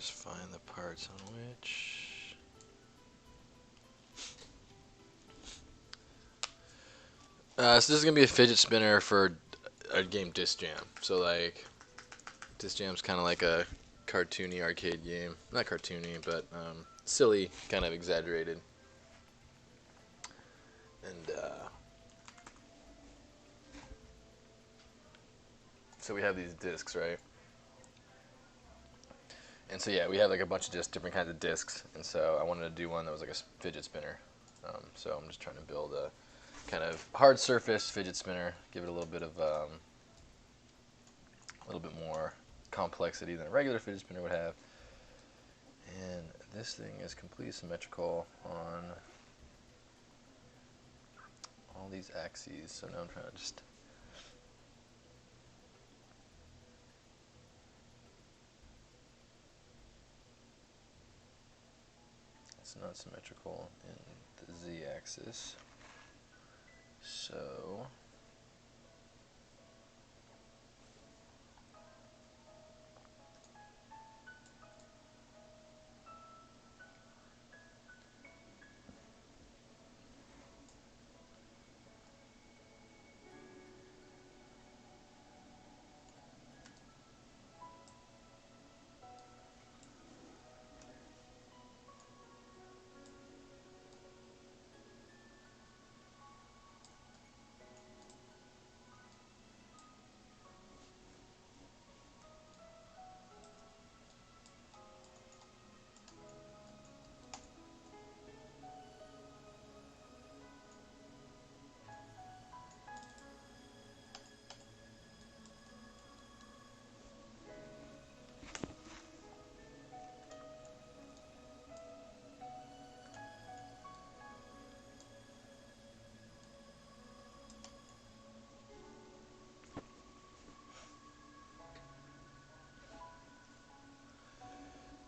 just find the parts on which. So this is gonna be a fidget spinner for a game Disc Jam. So like, Disc Jam's kind of like a cartoony arcade game. Not cartoony, but silly, kind of exaggerated. And so we have these discs, right? And so yeah, we have like a bunch of just different kinds of discs. And so I wanted to do one that was like a fidget spinner. So I'm just trying to build a kind of hard surface fidget spinner, give it a little bit of a little bit more complexity than a regular fidget spinner would have. And this thing is completely symmetrical on all these axes. So now I'm trying to just it's not symmetrical in the z-axis. So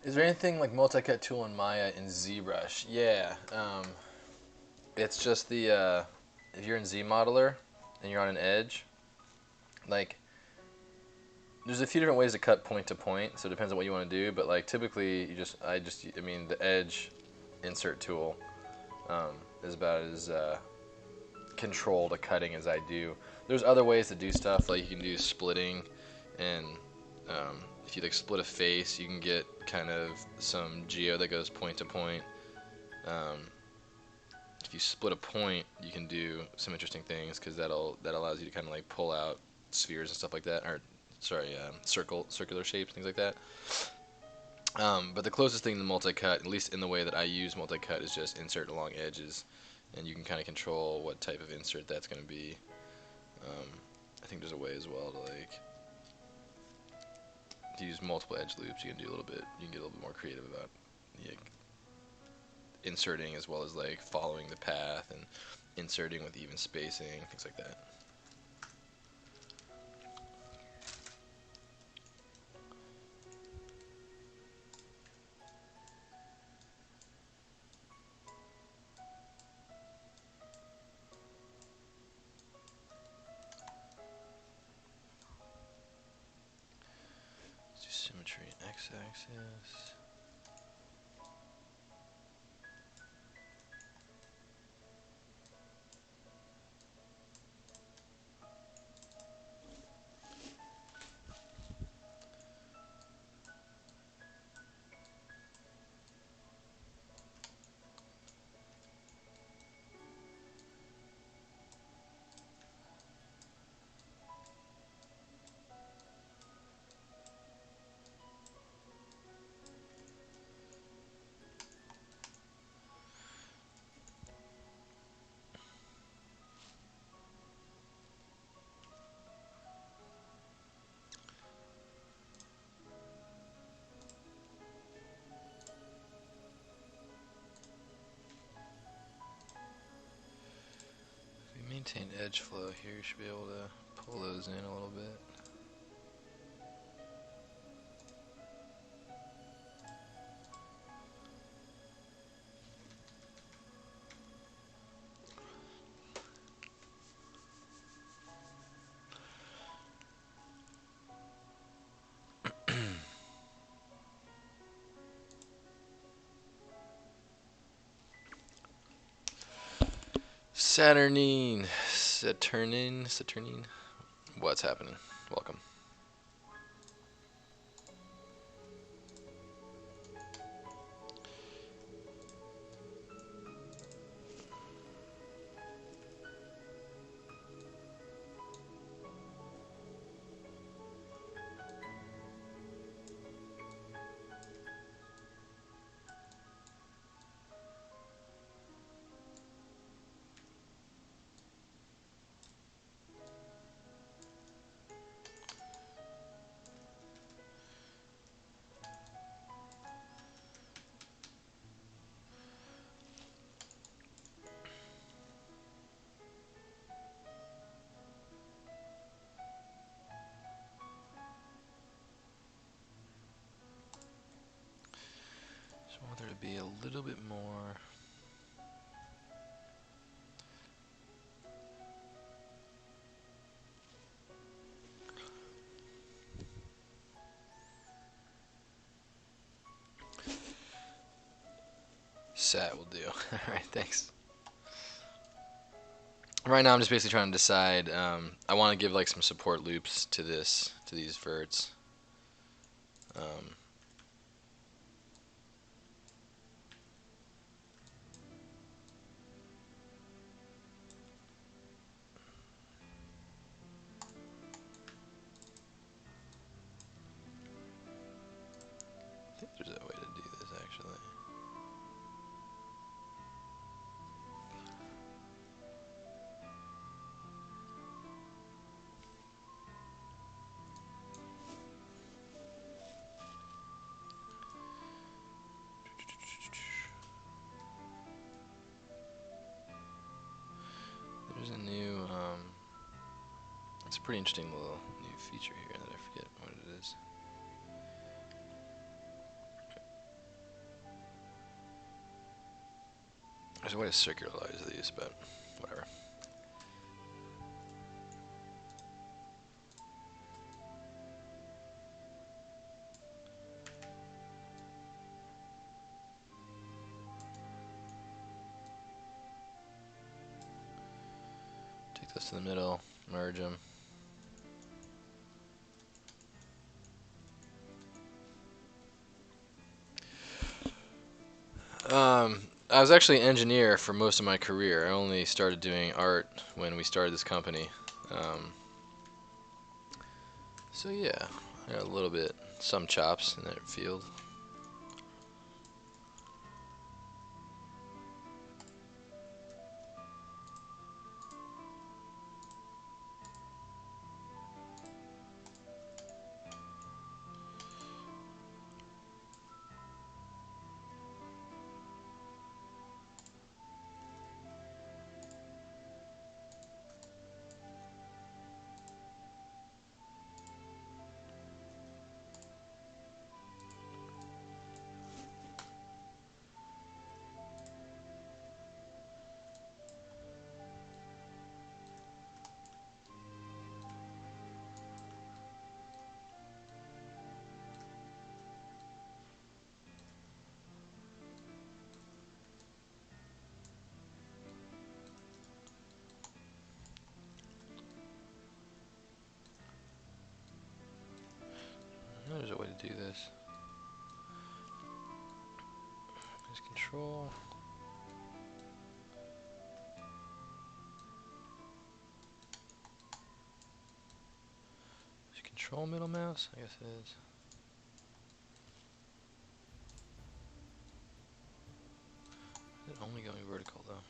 is there anything like multi-cut tool in Maya in ZBrush? Yeah, it's just the if you're in ZModeler and you're on an edge, like there's a few different ways to cut point to point, so it depends on what you want to do. But like typically, I mean the edge insert tool is about as controlled a cutting as I do. There's other ways to do stuff, like you can do splitting, and if you like split a face, you can get kind of some geo that goes point to point. If you split a point, you can do some interesting things because that allows you to kind of like pull out spheres and stuff like that, or sorry, circular shapes, things like that. But the closest thing to multi-cut, at least in the way that I use multi-cut, is just insert along edges, and you can kind of control what type of insert that's going to be. I think there's a way as well to like to use multiple edge loops. You can do a little bit. You can get a little bit more creative about inserting as well as like following the path and inserting with even spacing, things like that. Let's do symmetry x-axis. Maintain edge flow here, you should be able to pull those in a little bit. Saturnine. What's happening? Welcome. Just want there to be a little bit more. Sat will do. Alright, thanks. Right now I'm just basically trying to decide, I want to give like some support loops to these verts. I think there's a way to do this actually. There's a new, it's a pretty interesting little new feature here that I forget what it is. There's a way to circularize these, but whatever. Take this to the middle, merge them. I was actually an engineer for most of my career. I only started doing art when we started this company. So yeah, I got a little bit, some chops in that field. There's a way to do this. There's control. Is control middle mouse? I guess it is. Is it only going vertical though?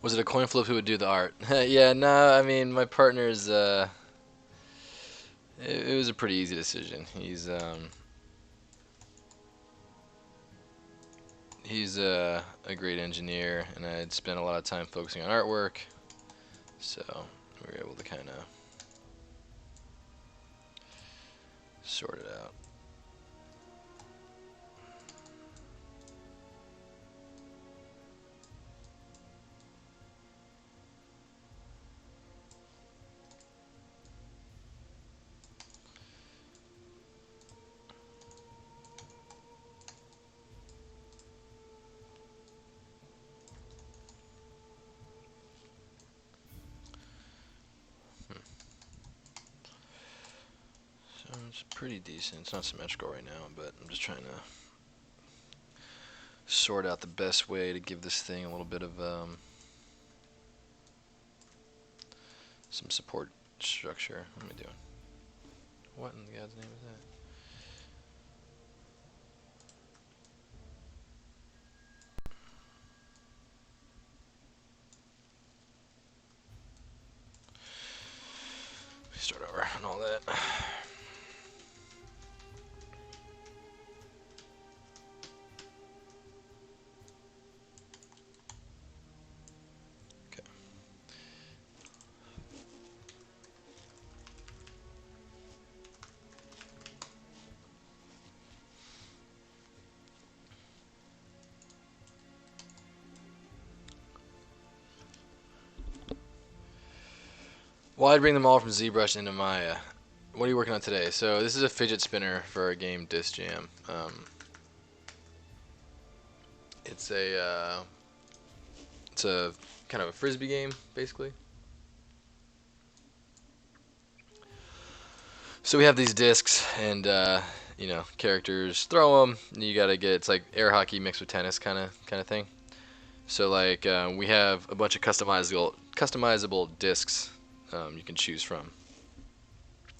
Was it a coin flip who would do the art? Yeah, no, I mean, my partner's, it was a pretty easy decision. He's a great engineer, and I'd spent a lot of time focusing on artwork, so we were able to kind of sort it out. It's pretty decent. It's not symmetrical right now, but I'm just trying to sort out the best way to give this thing a little bit of some support structure. What am I doing? What in God's name is that? Start over and all that. Okay. Why'd bring them all from ZBrush into Maya? What are you working on today? So this is a fidget spinner for our game Disc Jam. It's a kind of a frisbee game, basically. So we have these discs, and you know, characters throw them. You gotta get, it's like air hockey mixed with tennis, kind of thing. So like we have a bunch of customizable discs you can choose from,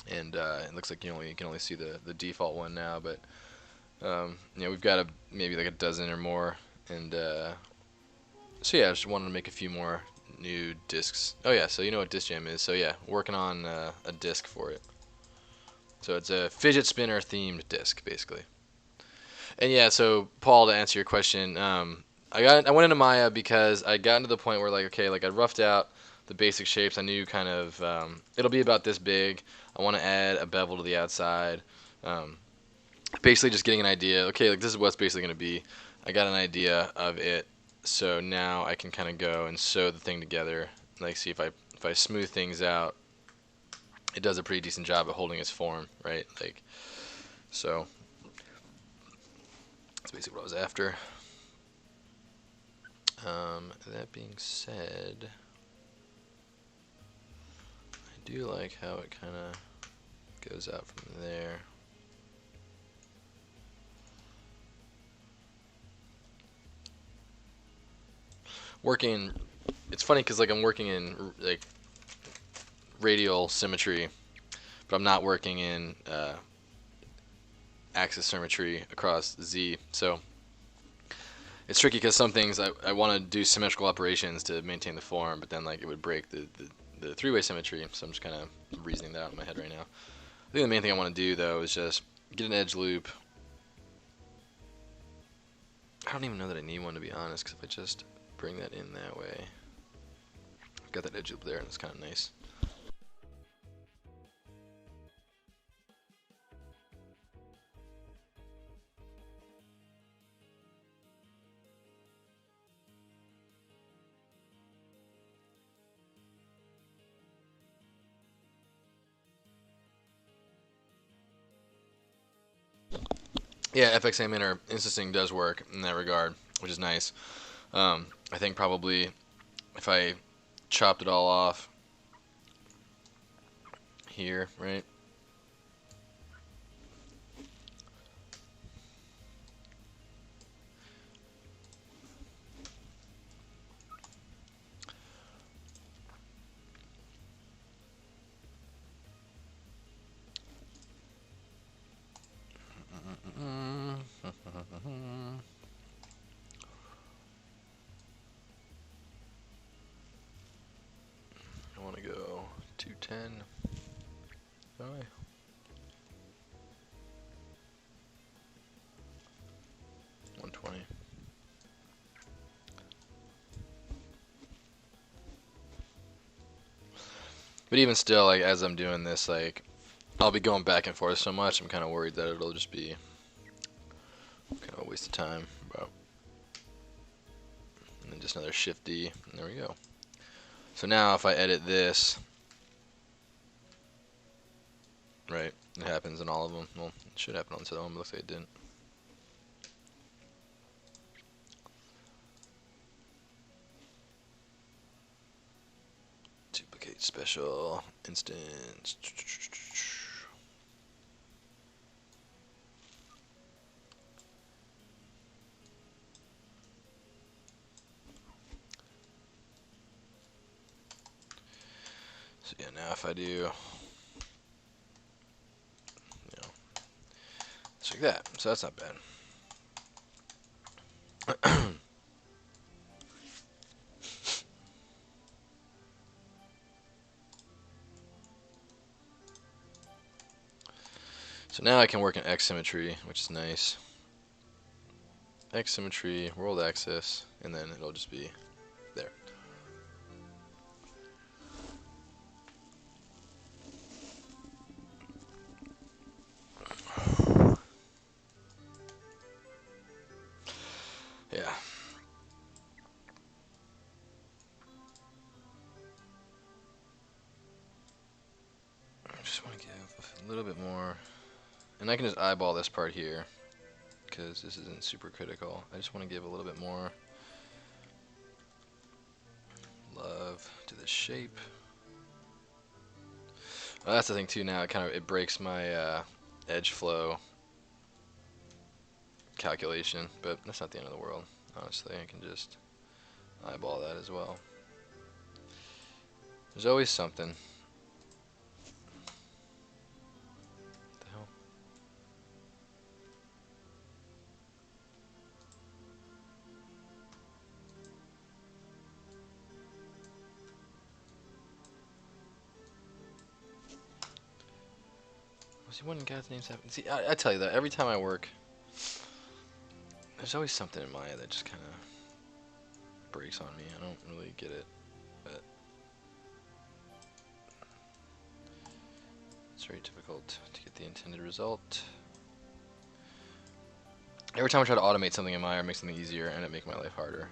and it looks like you can only see the default one now, but you know, we've got maybe like a dozen or more, and so yeah, I just wanted to make a few more new discs. Oh yeah, so you know what Disc Jam is. So yeah, working on a disc for it. So it's a fidget spinner themed disc, basically. And yeah, so Paul, to answer your question, I went into Maya because I got to the point where like, okay, like I roughed out the basic shapes. I knew kind of it'll be about this big. I want to add a bevel to the outside. Basically just getting an idea. Okay, like this is what's basically going to be. I got an idea of it, so now I can kind of go and sew the thing together. Like see if I smooth things out, it does a pretty decent job at holding its form, right? Like, so that's basically what I was after. That being said, I do like how it kind of goes out from there. Working, it's funny because like I'm working in like radial symmetry, but I'm not working in axis symmetry across Z. So it's tricky because some things I want to do symmetrical operations to maintain the form, but then like it would break the three-way symmetry. So I'm just kind of reasoning that out in my head right now. I think the main thing I want to do though is just get an edge loop. I don't even know that I need one, to be honest, because if I just bring that in that way, I've got that edge loop there and it's kind of nice. Yeah, FX Animator instancing does work in that regard, which is nice. I think probably if I chopped it all off here, right? I want to go 210. Oh, yeah. 120. But even still, like as I'm doing this, like I'll be going back and forth so much. I'm kind of worried that it'll just be kind of a waste of time. But and then just another Shift D, and there we go. So now if I edit this, right, it happens in all of them. Well, it should happen on some of them, but it looks like it didn't. Duplicate special instance. So yeah, now if I do, you know, it's like that. So that's not bad. So now I can work in X symmetry, which is nice. X symmetry, world axis, and then it'll just be there. Yeah. I just want to give a little bit more, and I can just eyeball this part here because this isn't super critical. I just want to give a little bit more love to the shape. Well, that's the thing too. Now it breaks my edge flow calculation, but that's not the end of the world. Honestly, I can just eyeball that as well. There's always something. What the hell? See, what in God's name's happening? See, I tell you that every time I work, there's always something in my head that just kind of breaks on me. I don't really get it, but it's very difficult to get the intended result. Every time I try to automate something in Maya or make something easier, and it makes my life harder.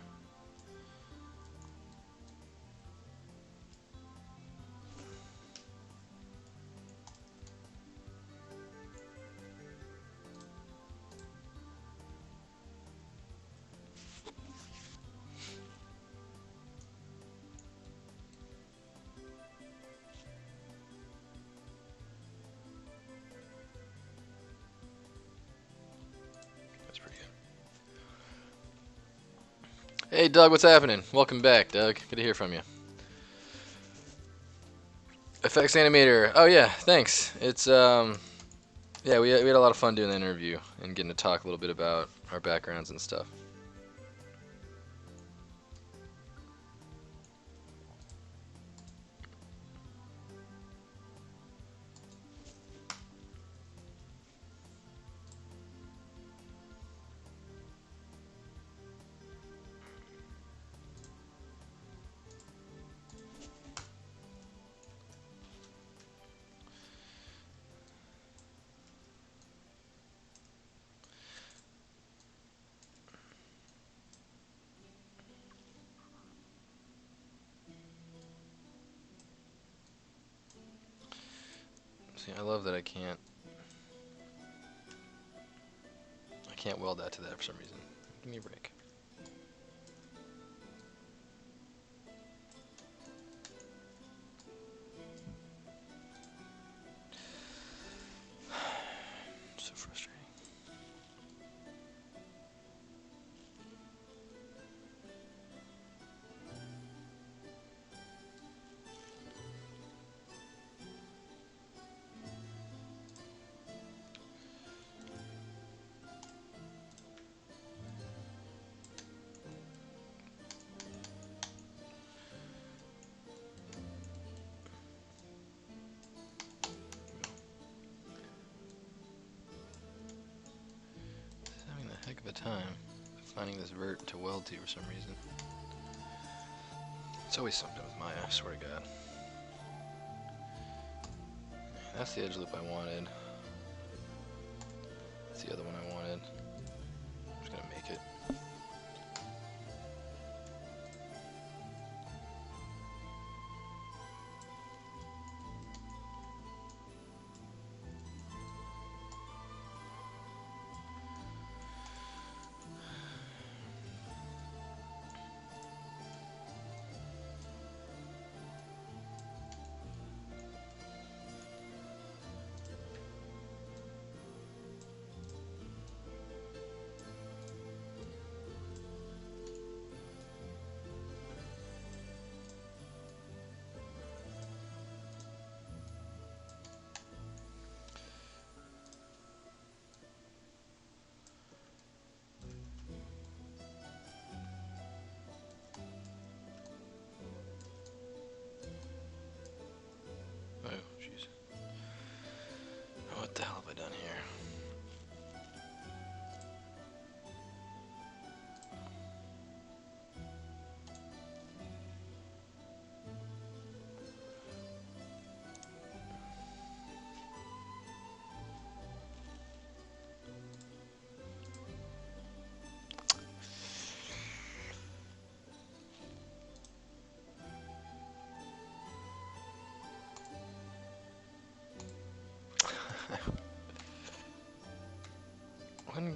That's pretty good. Hey, Doug, what's happening? Welcome back, Doug. Good to hear from you. Effects animator. Oh yeah, thanks. It's yeah, we had a lot of fun doing the interview and getting to talk a little bit about our backgrounds and stuff. See, I love that I can't weld that to that for some reason. Give me a break. So frustrating. Having a heck of a time finding this vert to weld to for some reason. It's always something with Maya, I swear to God. That's the edge loop I wanted. That's the other one I wanted. I'm just gonna make it.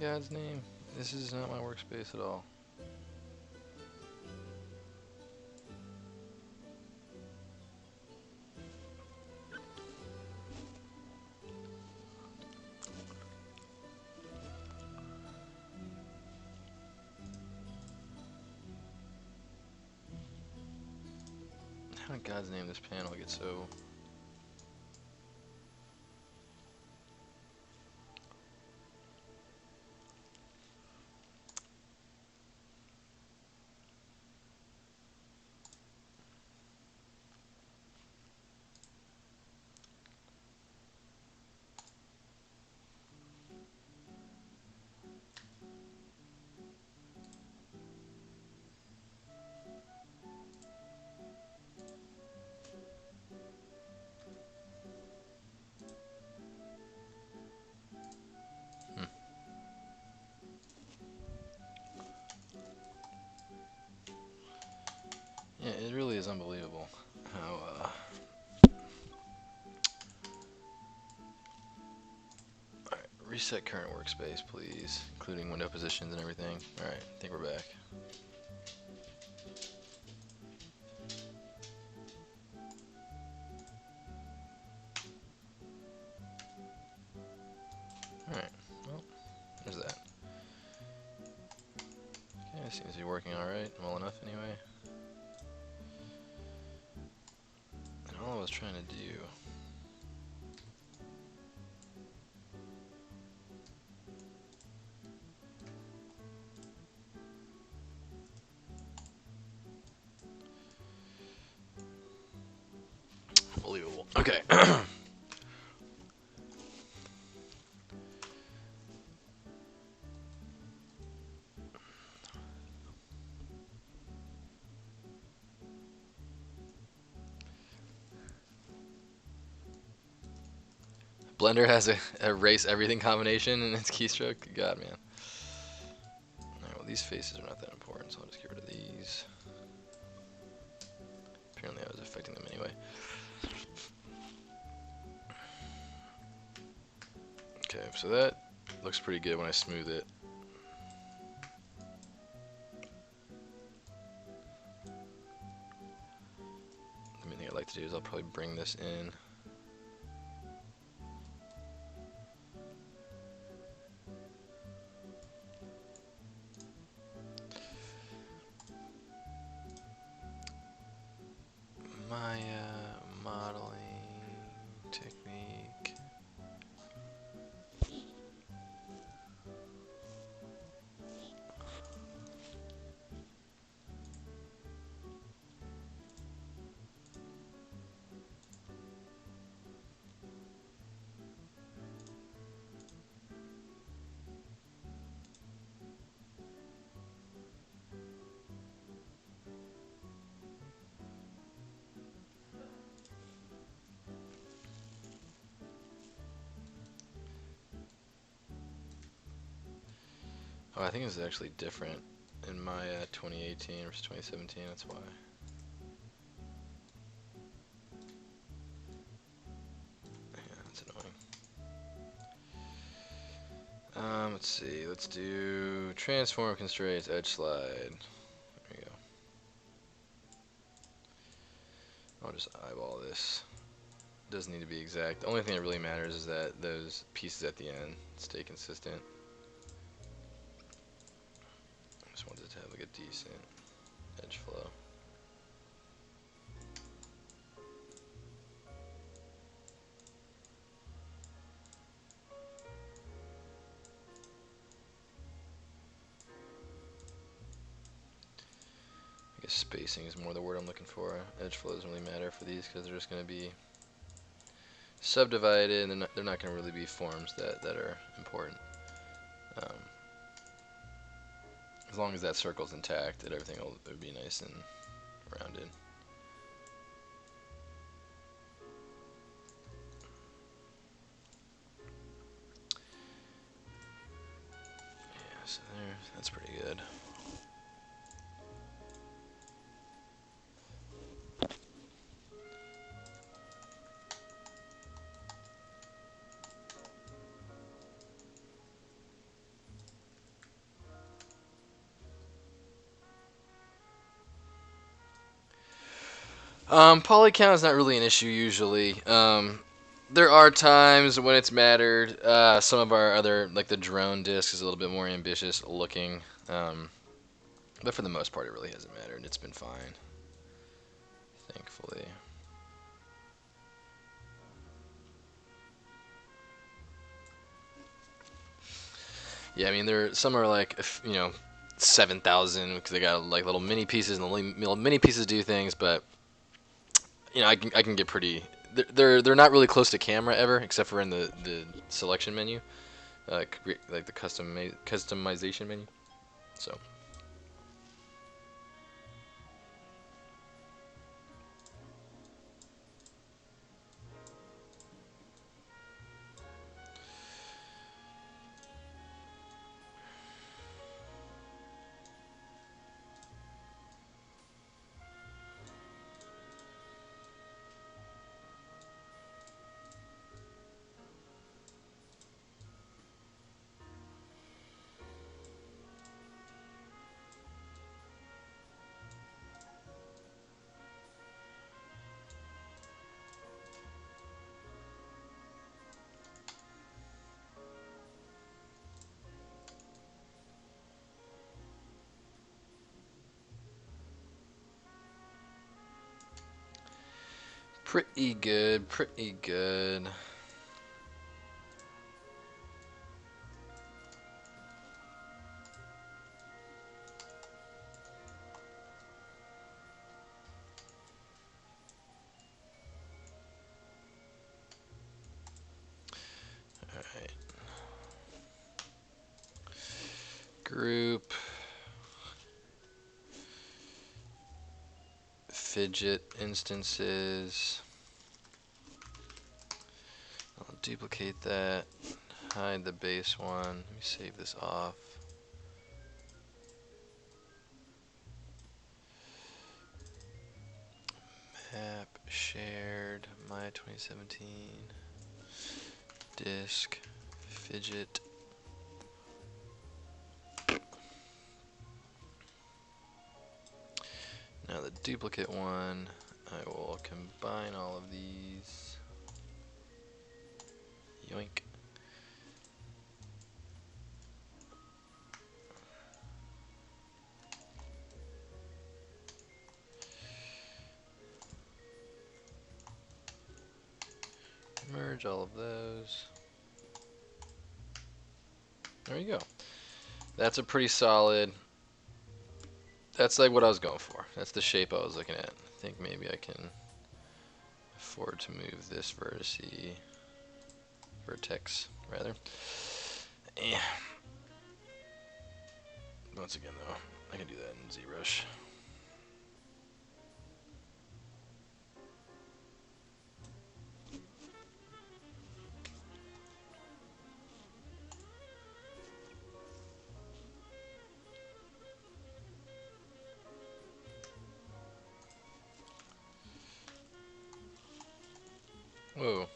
God's name? This is not my workspace at all. How in God's name this panel gets so... Yeah, it really is unbelievable how, Alright, reset current workspace, please, including window positions and everything. Alright, I think we're back. Alright, well, there's that. Okay, seems to be working alright, well enough anyway. And all I was trying to do... Unbelievable. Okay. Blender has a erase everything combination in its keystroke. God, man. Alright, well, these faces are not that important, so I'll just get rid of these. Apparently I was affecting them anyway. Okay, so that looks pretty good when I smooth it. The main thing I'd like to do is I'll probably bring this in. My modeling technique. Oh, I think it's actually different in my 2018 versus 2017, that's why. Yeah, that's annoying. Let's see, let's do transform constraints, edge slide. There we go. I'll just eyeball this. Doesn't need to be exact. The only thing that really matters is that those pieces at the end stay consistent. I just wanted to have like a decent edge flow. I guess spacing is more the word I'm looking for. Edge flow doesn't really matter for these because they're just going to be subdivided, and they're not going to really be forms that are important. As long as that circle's intact, that everything will be nice and rounded. Yeah, so there, that's pretty good. Poly count is not really an issue usually. There are times when it's mattered. Some of our other, like the drone disc, is a little bit more ambitious looking. But for the most part, it really hasn't mattered. It's been fine, thankfully. Yeah, I mean, some are like, 7,000 because they got like little mini pieces, and the little mini pieces do things. But I can get pretty. They're not really close to camera ever, except for in the selection menu, like the customization menu. So. Pretty good, pretty good. Alright. Group. Fidget instances. I'll duplicate that. Hide the base one. Let me save this off. Map shared. My 2017. Disk. Fidget. Now the duplicate one, I will combine all of these. Yoink. Merge all of those. There you go. That's a pretty solid. That's like what I was going for. That's the shape I was looking at. I think maybe I can afford to move this vertex rather. Yeah. Once again though, I can do that in ZBrush. Whoa.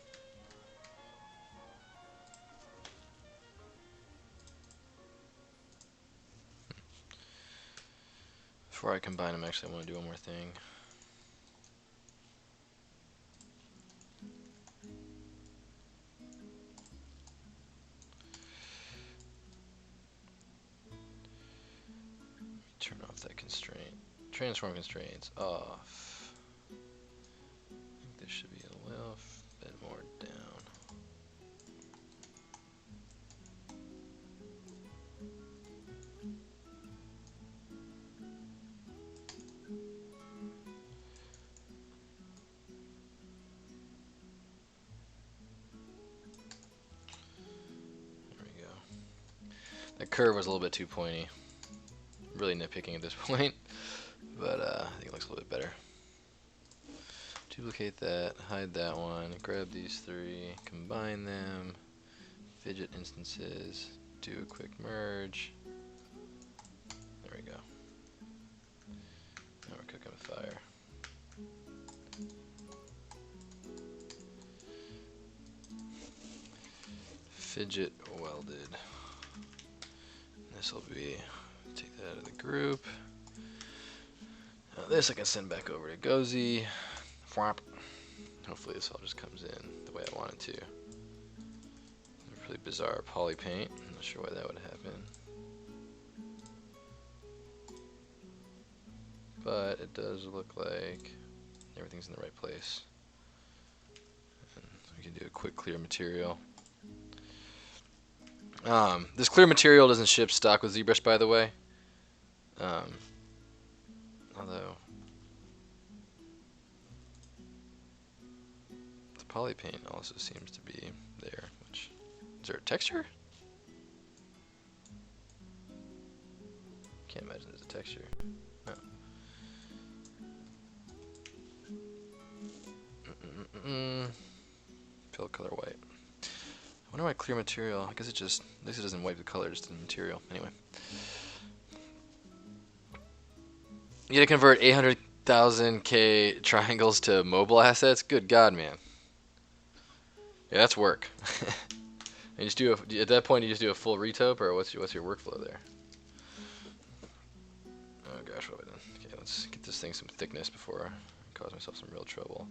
Before I combine them, actually I want to do one more thing. Turn off that constraint. Transform constraints off. I think this should be a little bit more down. There we go. That curve was a little bit too pointy. Really nitpicking at this point, but I think it looks a little bit better. Duplicate that, hide that one, grab these three, combine them, fidget instances, do a quick merge. There we go. Now we're cooking with fire. Fidget welded. This will be, take that out of the group. Now this I can send back over to Gozy. Fwap. Hopefully this all just comes in the way I want it to. Really bizarre poly paint. I'm not sure why that would happen. But it does look like everything's in the right place. And we can do a quick clear material. This clear material doesn't ship stock with ZBrush, by the way. Although the poly paint also seems to be there. Which, is there a texture? Can't imagine there's a texture. No. Fill color white. I wonder why clear material. I guess it just, at least it doesn't wipe the color, just the material. Anyway. You gotta convert 800,000K triangles to mobile assets? Good God, man. Yeah, that's work. And you just do at that point you just do a full retope, or what's your workflow there? Oh gosh, what have I done? Okay, let's get this thing some thickness before I cause myself some real trouble.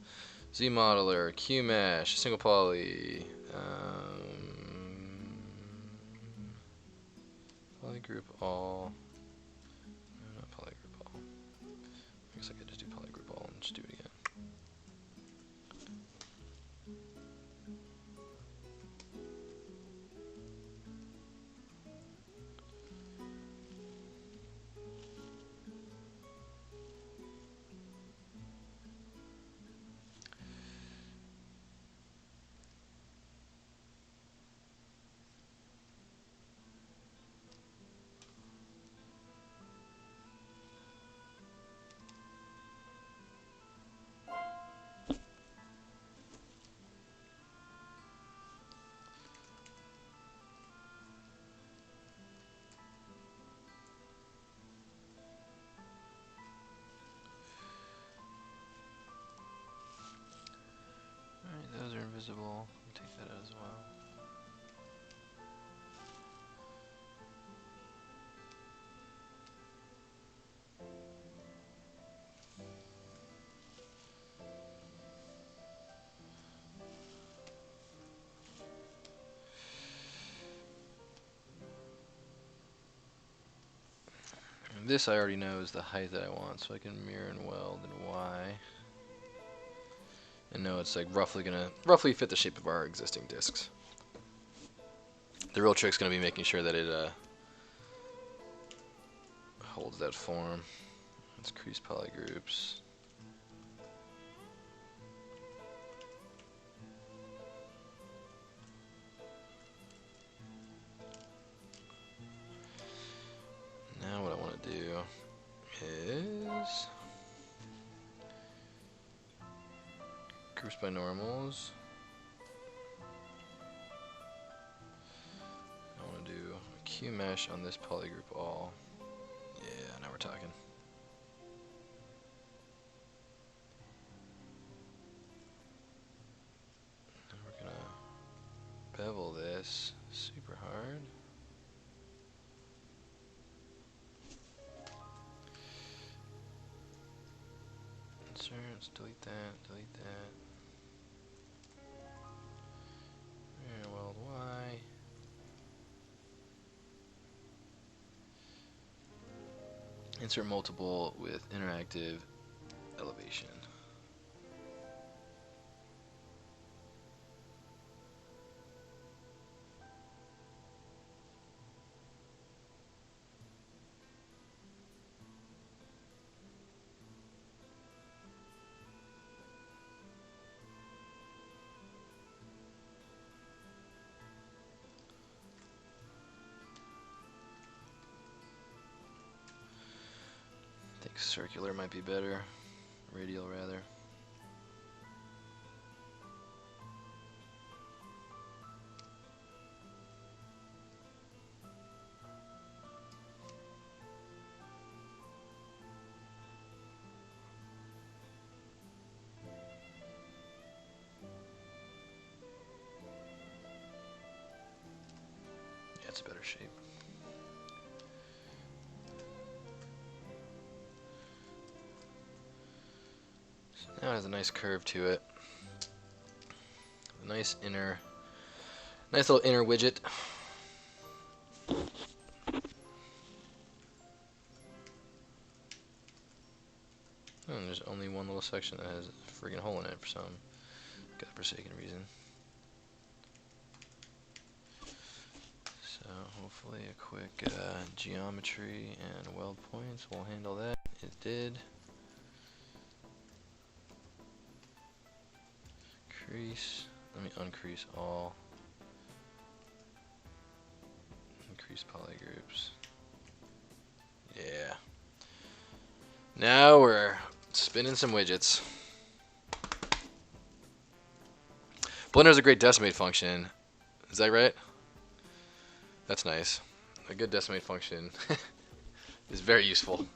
Z modeler, Q mesh, single poly, poly group all. No, not poly group all. I guess I could just do poly group all and just do it again. Those are invisible. Take that out as well. And this I already know is the height that I want, so I can mirror and weld and Y. And know it's like roughly fit the shape of our existing discs. The real trick's gonna be making sure that it holds that form. Let's crease poly groups. Now what I want to do is groups by normals. I want to do a Q mesh on this poly group all. Yeah, now we're talking. And we're gonna bevel this super hard. Insert, let's delete that, delete that. Mirror weld Y. Insert multiple with interactive elevation. I think circular might be better, radial rather. Yeah, it's a better shape. So Now it has a nice curve to it. A nice little inner widget. And there's only one little section that has a friggin' hole in it for some godforsaken reason. So hopefully a quick geometry and weld points will handle that. It did. Crease. Let me uncrease all. Increase polygroups. Yeah. Now we're spinning some widgets. Blender has a great decimate function. Is that right? That's nice. A good decimate function is very useful.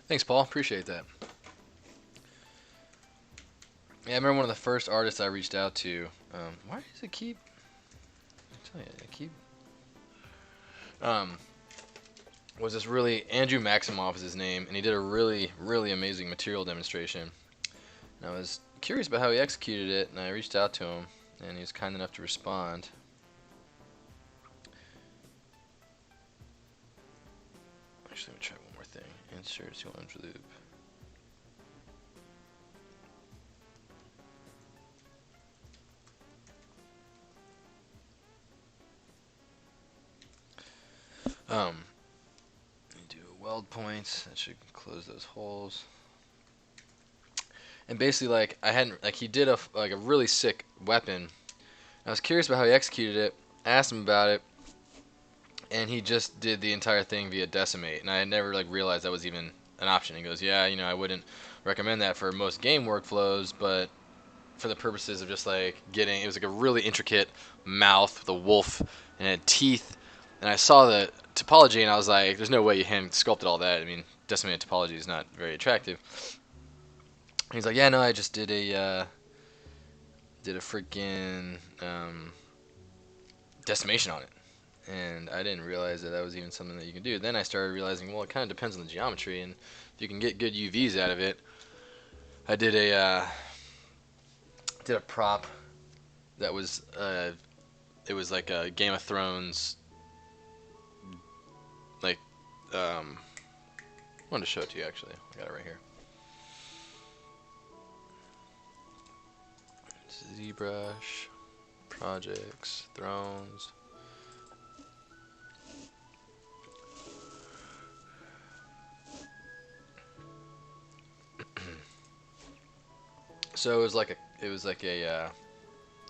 Thanks, Paul. Appreciate that. Yeah, I remember one of the first artists I reached out to. Why does it keep? I tell you, it keep. Was this really Andrew Maximoff is his name, and he did a really amazing material demonstration. And I was curious about how he executed it, and I reached out to him, and he was kind enough to respond. Actually, let me try one more thing. Insert sequence loop. Do weld points. That should close those holes. And basically, like he did a really sick weapon. I was curious about how he executed it. I asked him about it, and he just did the entire thing via Decimate, and I had never realized that was even an option. He goes, yeah, I wouldn't recommend that for most game workflows, but for the purposes of just getting, it was a really intricate mouth with a wolf and it had teeth, and I saw the topology and I was like, there's no way you hand sculpted all that. I mean, decimated topology is not very attractive. And he's like, yeah, no, I just did a freaking decimation on it. And I didn't realize that was even something that you can do. Then I started realizing, well, it kind of depends on the geometry, and if you can get good UVs out of it. I did a prop that was it was like a Game of Thrones, I wanted to show it to you actually. I got it right here. ZBrush, projects, thrones. So it was like a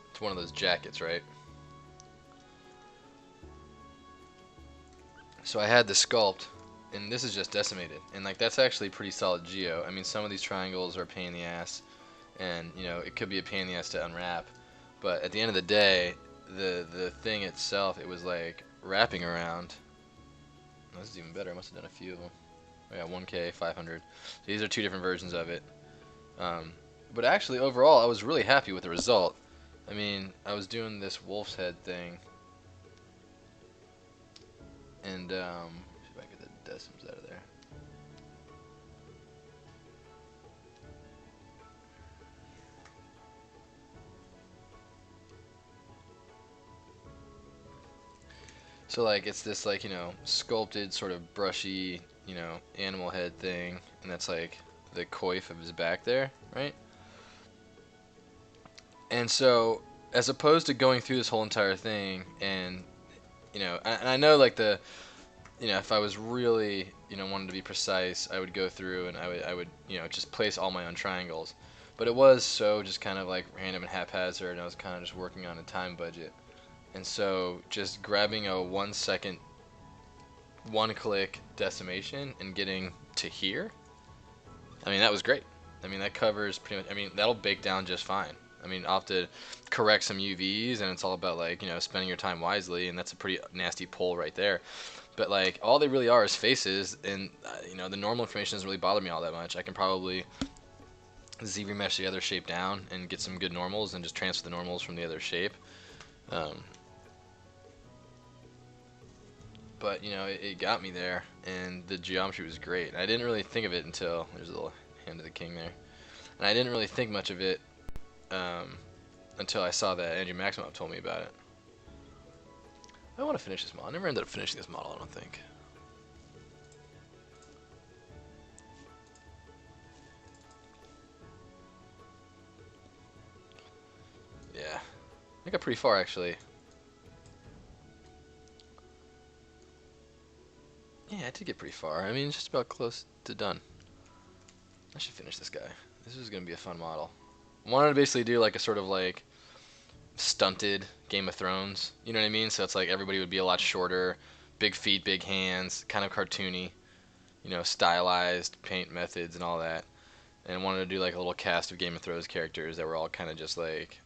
it's one of those jackets, right? So I had the sculpt, and this is just decimated, and that's actually pretty solid geo. I mean, some of these triangles are a pain in the ass, and it could be a pain in the ass to unwrap, but at the end of the day, the thing itself, it was wrapping around. This is even better. I must have done a few of them. Oh, yeah, 1K, 500. So these are two different versions of it. But actually, overall, I was really happy with the result. I mean, I was doing this wolf's head thing, and see if I can get the decimals out of there. So like it's this like, you know, sculpted sort of brushy, you know, animal head thing, and that's like the coif of his back there, right? And so as opposed to going through this whole entire thing and, you know, and I know like the, you know, if I was really, you know, wanted to be precise, I would go through and I would, you know, just place all my own triangles. But it was so just kind of like random and haphazard, and I was kind of just working on a time budget. And so just grabbing a 1 second, one click decimation and getting to here, I mean, that was great. I mean, that covers pretty much, I mean, that'll bake down just fine. I mean, I'll have to correct some UVs, and it's all about, like, you know, spending your time wisely, and that's a pretty nasty pull right there. But, like, all they really are is faces, and, you know, the normal information doesn't really bother me all that much. I can probably ZBrush the other shape down and get some good normals and just transfer the normals from the other shape. But, you know, it got me there, and the geometry was great. I didn't really think of it until, there's a little hand of the king there, and I didn't really think much of it until I saw that Andrew Maximoff told me about it. I want to finish this model. I never ended up finishing this model, I don't think. Yeah, I got pretty far actually. Yeah, I did get pretty far. I mean, it's just about close to done. I should finish this guy. This is going to be a fun model. I wanted to basically do like a sort of like stunted Game of Thrones. You know what I mean? So it's like everybody would be a lot shorter, big feet, big hands, kind of cartoony, you know, stylized paint methods and all that. And I wanted to do like a little cast of Game of Thrones characters that were all kind of just like,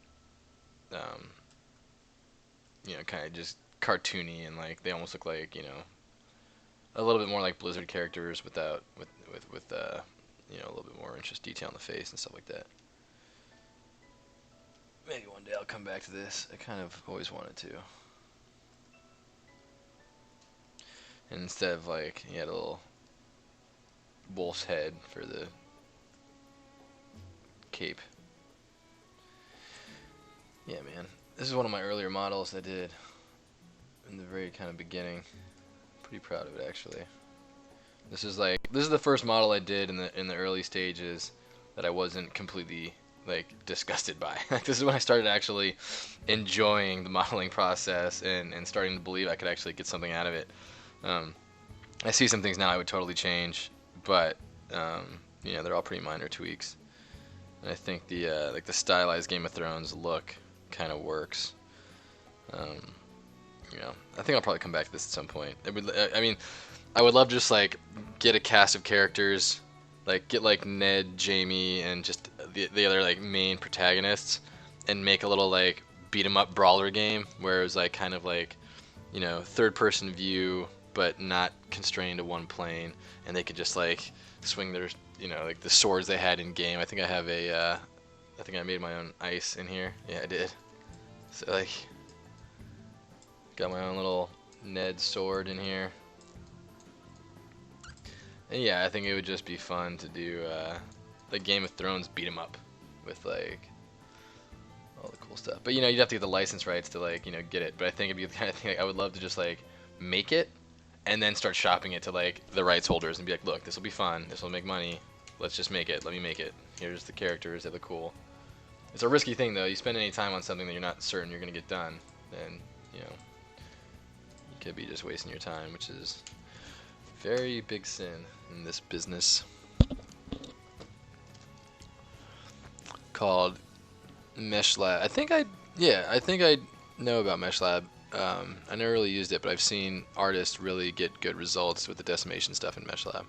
you know, kind of just cartoony, and like they almost look like, you know, a little bit more like Blizzard characters without with you know, a little bit more interest detail on the face and stuff like that. Maybe one day I'll come back to this. I kind of always wanted to. And instead of like, you had a little wolf's head for the cape. Yeah, man. This is one of my earlier models I did in the very kind of beginning. Pretty proud of it actually. This is the first model I did in the early stages that I wasn't completely like disgusted by. Like, this is when I started actually enjoying the modeling process and starting to believe I could actually get something out of it. I see some things now I would totally change, but you know, they're all pretty minor tweaks. And I think the like the stylized Game of Thrones look kind of works. You know, I think I'll probably come back to this at some point. I mean, I would love to just like get a cast of characters, like get like Ned, Jamie, and just the other like main protagonists, and make a little like beat 'em up brawler game where it was like kind of like, you know, third person view but not constrained to one plane, and they could just like swing their, you know, like the swords they had in game. I think I have a I think I made my own ice in here. Yeah, I did. So like, got my own little Ned sword in here. And yeah, I think it would just be fun to do the Game of Thrones beat 'em up with like all the cool stuff. But you know, you'd have to get the license rights to like, you know, get it. But I think it'd be the kind of thing like, I would love to just like make it and then start shopping it to like the rights holders and be like, look, this will be fun, this will make money, let's just make it, let me make it. Here's the characters, they look cool. It's a risky thing though. You spend any time on something that you're not certain you're gonna get done, then you know, you could be just wasting your time, which is a very big sin in this business called MeshLab. I think I know about MeshLab. I never really used it, but I've seen artists really get good results with the decimation stuff in MeshLab.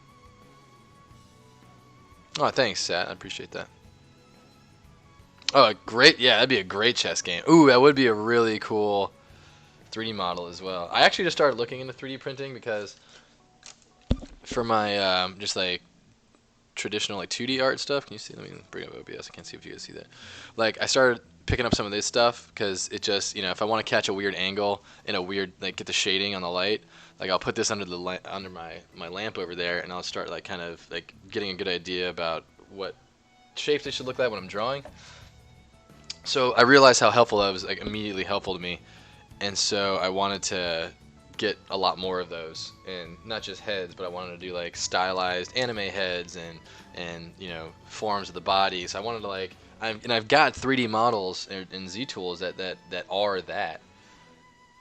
Oh, thanks, Sat. I appreciate that. Oh, great. Yeah, that'd be a great chess game. Ooh, that would be a really cool 3D model as well. I actually just started looking into 3D printing because for my just like traditional like 2D art stuff. Can you see? Let me bring up OBS. I can't see if you guys see that. Like I started picking up some of this stuff because it just, you know, if I want to catch a weird angle and a weird, like, get the shading on the light, like I'll put this under the under my lamp over there, and I'll start like kind of like getting a good idea about what shapes they should look like when I'm drawing. So I realized how helpful that was, like immediately helpful to me, and so I wanted to get a lot more of those, and not just heads, but I wanted to do like stylized anime heads and you know, forms of the body. So I wanted to like, I've got 3D models in Z Tools that are that.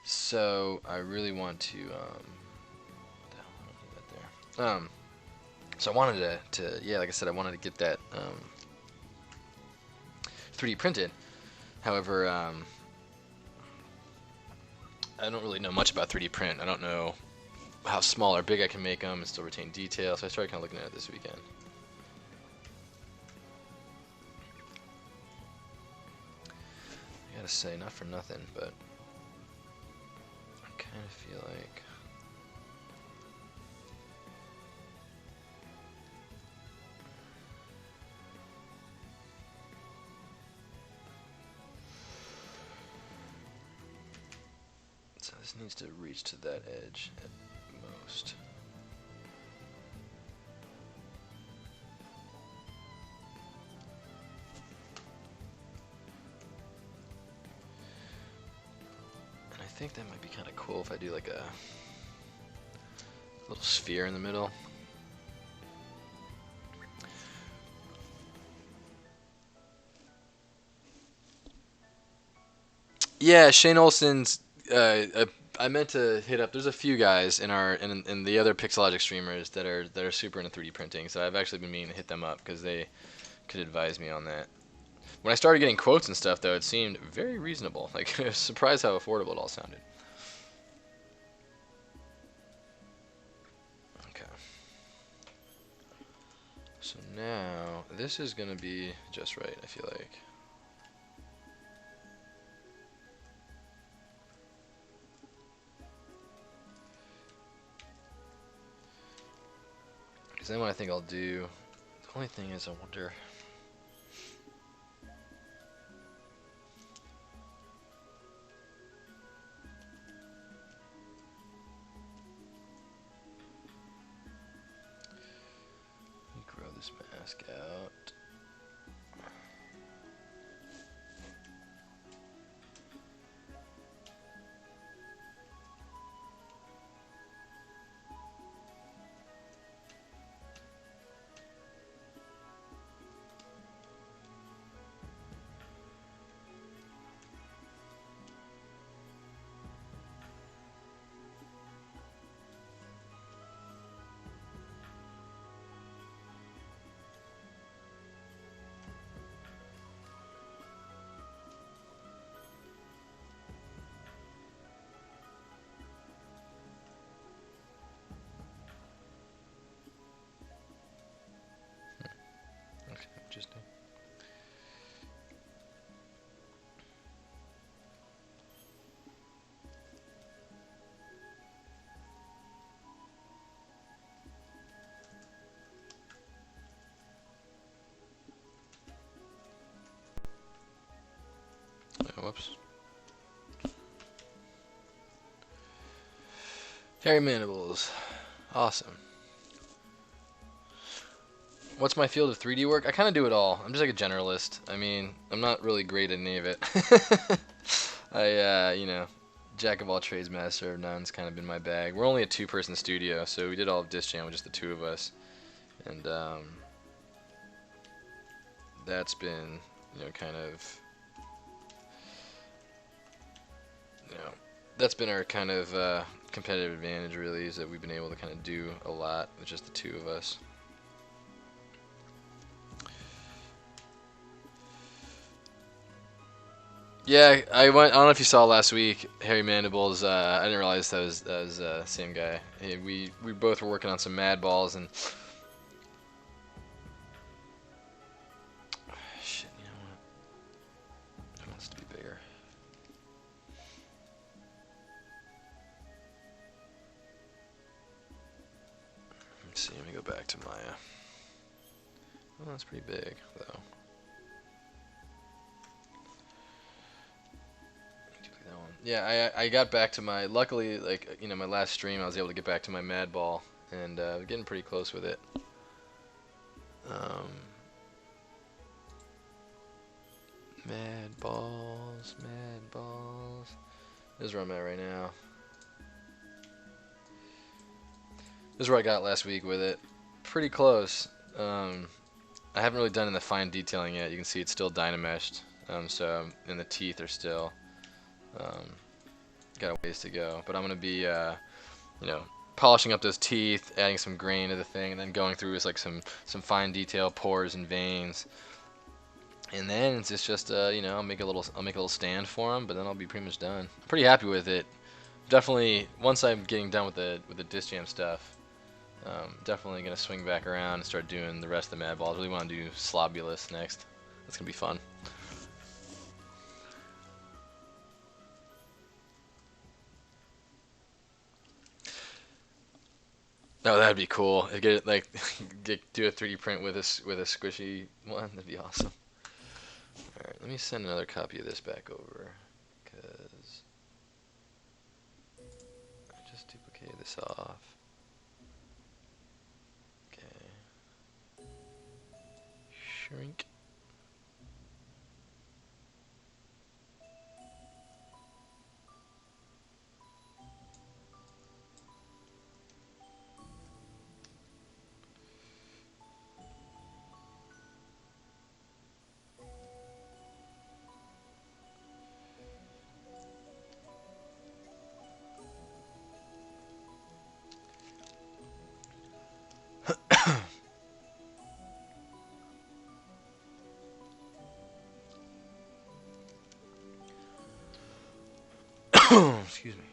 So I really want to what the hell, I don't need that there. So I wanted to yeah, like I said, I wanted to get that 3D printed. However, I don't really know much about 3D print. I don't know how small or big I can make them and still retain detail. So I started kind of looking at it this weekend. I gotta say, not for nothing, but I kind of feel like so this needs to reach to that edge at most. And I think that might be kind of cool if I do like a little sphere in the middle. Yeah, Shane Olsen's. I meant to hit up. There's a few guys in our in the other Pixelogic streamers that are super into 3D printing. So I've actually been meaning to hit them up because they could advise me on that. When I started getting quotes and stuff, though, it seemed very reasonable. Like I was surprised how affordable it all sounded. Okay. So now this is gonna be just right. I feel like. Then what I think I'll do, the only thing is I wonder, let me grow this mask out. Interesting. Oh, whoops. Hairy mandibles. Awesome. What's my field of 3D work? I kind of do it all. I'm just like a generalist. I mean, I'm not really great at any of it. You know, jack of all trades, master of none's kind of been my bag. We're only a 2-person studio, so we did all of Disc Jam with just the 2 of us. And, that's been, you know, kind of, you know, that's been our kind of competitive advantage, really, is that we've been able to kind of do a lot with just the 2 of us. Yeah, I don't know if you saw last week, Hairy Mandibles. I didn't realize that was the same guy. Hey, we both were working on some Mad Balls, and shit, you know what? I want this to be bigger. Let's go back to my. Oh, that's pretty big, though. Yeah, I got back to my. Luckily, like you know, my last stream, I was able to get back to my Mad Ball, and getting pretty close with it. Mad balls, mad balls. This is where I'm at right now. This is where I got last week with it. Pretty close. I haven't really done the fine detailing yet. You can see it's still Dynameshed. And the teeth are still got a ways to go. But I'm gonna be, you know, polishing up those teeth, adding some grain to the thing, and then going through with like some fine detail, pores and veins. And then it's just you know, I'll make a little stand for them, but then I'll be pretty much done. I'm pretty happy with it. Definitely, once I'm getting done with the Disc Jam stuff, definitely gonna swing back around and start doing the rest of the Mad Balls. Really want to do Slobulus next. That's gonna be fun. Oh, that'd be cool. Get it like do a 3D print with a squishy one. That'd be awesome. All right, let me send another copy of this back over because I just duplicated this off. Okay. Shrink. Excuse me.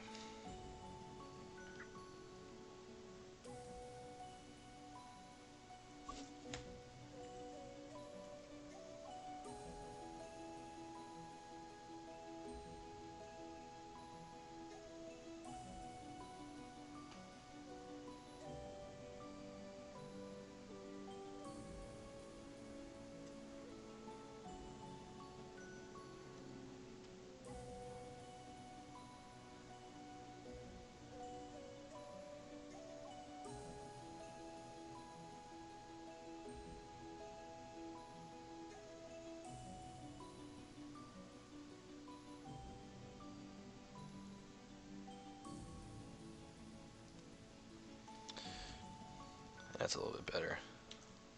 That's a little bit better.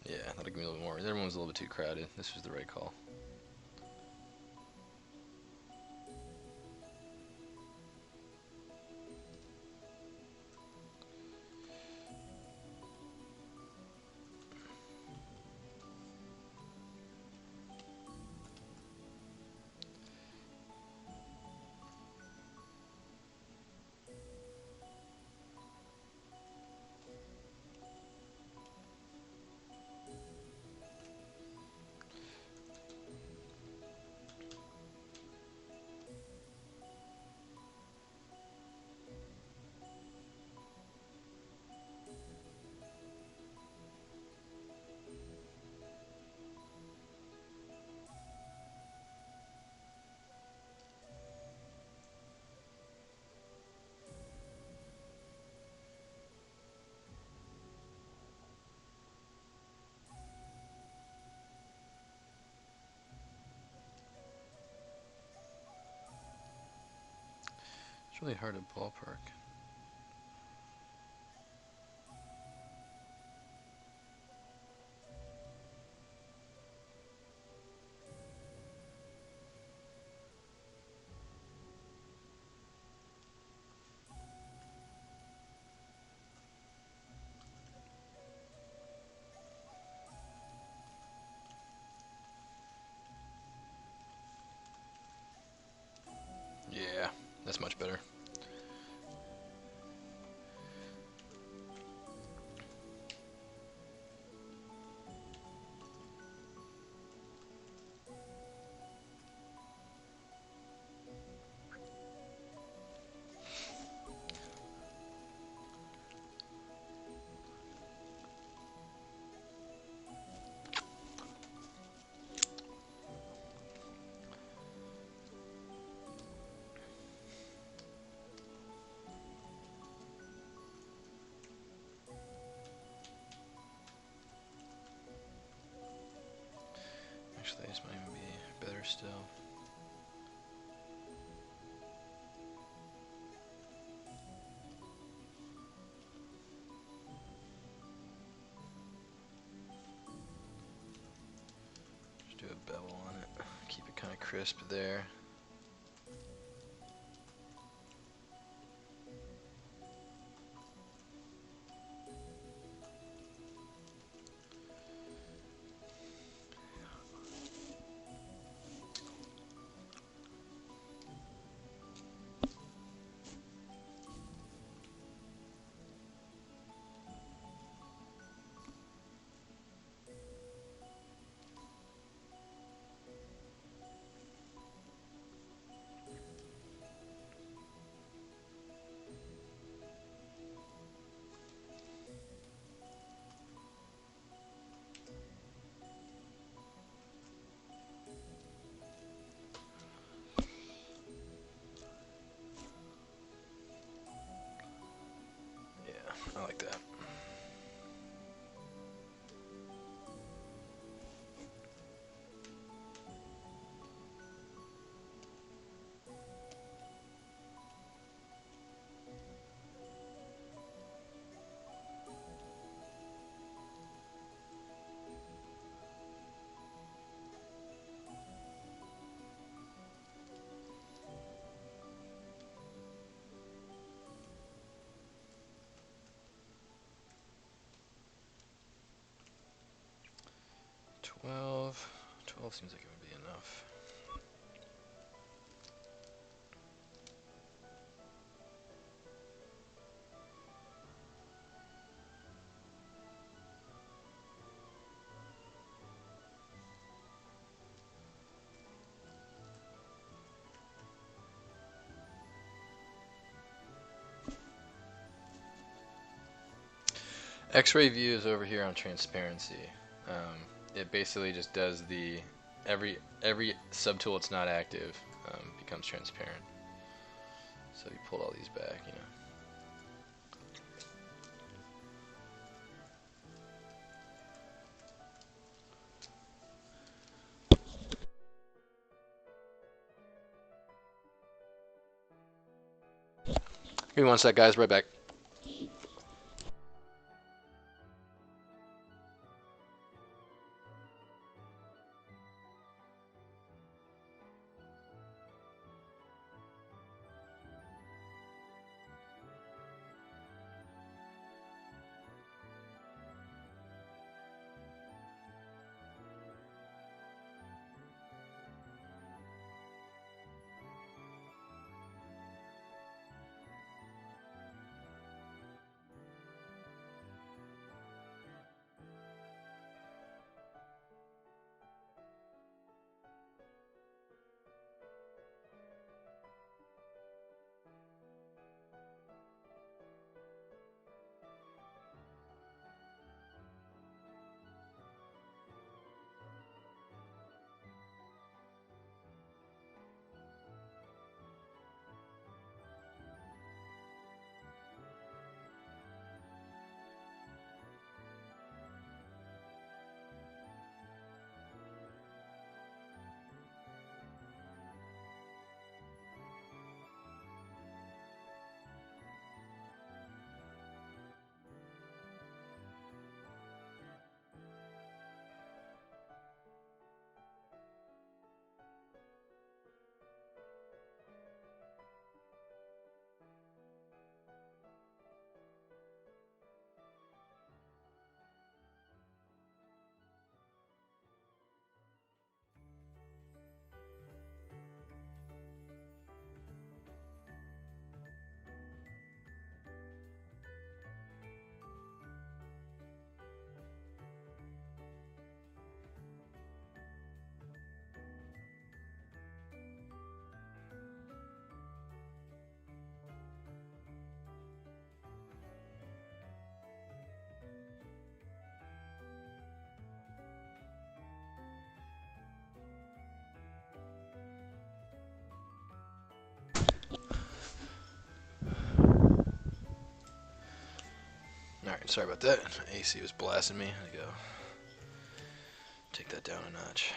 Yeah, that'll give me a little more. The other one was a little bit too crowded. This was the right call. It's really hard to ballpark. Yeah, that's much better. still. Just do a bevel on it. Keep it kind of crisp there. I like that. Twelve seems like it would be enough. X-ray view is over here on transparency. It basically just does the every subtool that's not active becomes transparent. So you pull all these back, you know. Give me one sec, guys. Right back. Alright, sorry about that. AC was blasting me. I gotta go take that down a notch.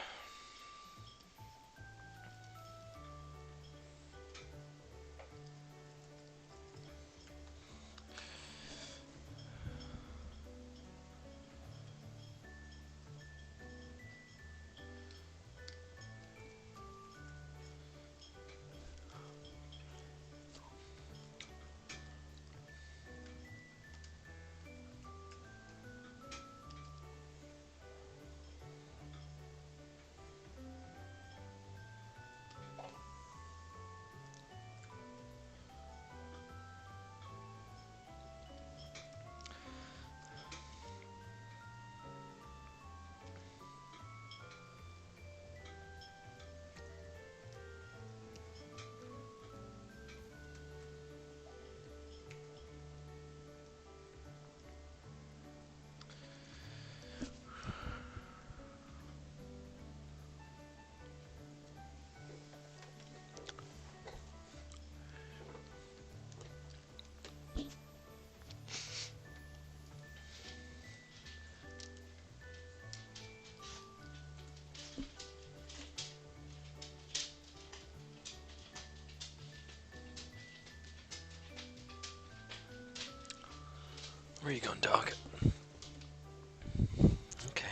Where are you going, dog? Okay.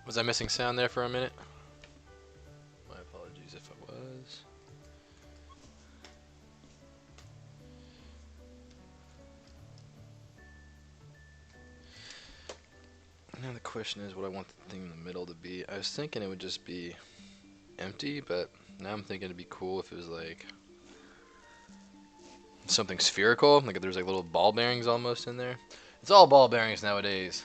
Was I missing sound there for a minute? My apologies if I was. Now the question is what I want the thing in the middle to be. I was thinking it would just be empty, but now I'm thinking it'd be cool if it was like something spherical, like if there's like little ball bearings almost in there. It's all ball bearings nowadays.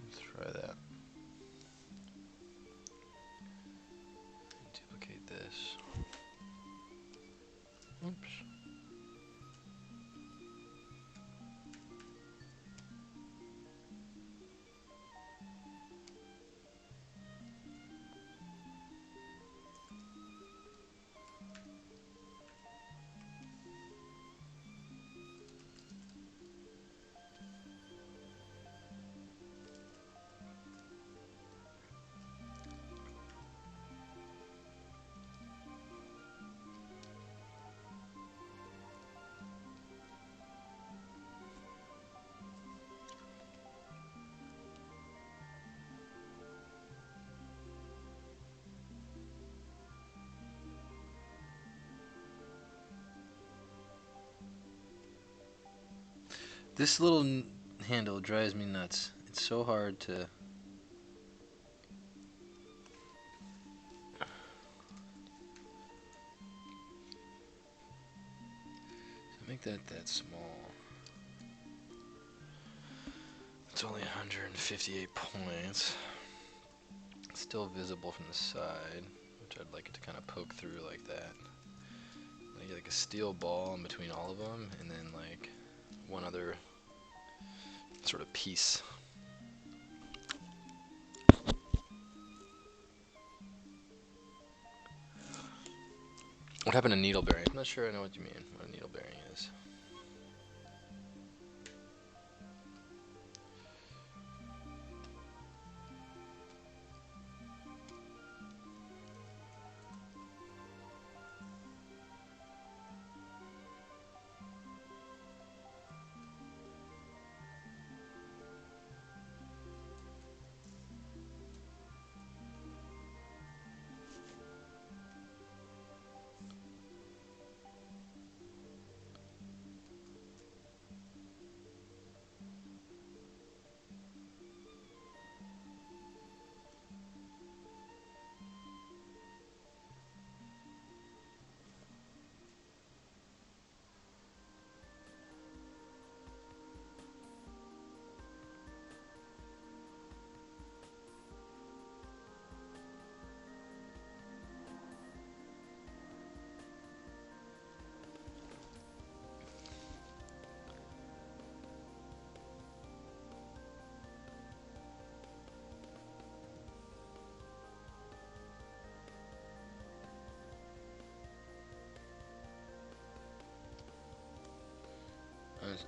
Let's try that. Duplicate this. Oops. This little handle drives me nuts. It's so hard to... make that small. It's only 158 points. It's still visible from the side, which I'd like it to kind of poke through like that. I get like a steel ball in between all of them, and then like one other sort of piece. What happened to needle bearing? I'm not sure I know what you mean, what a needle bearing is.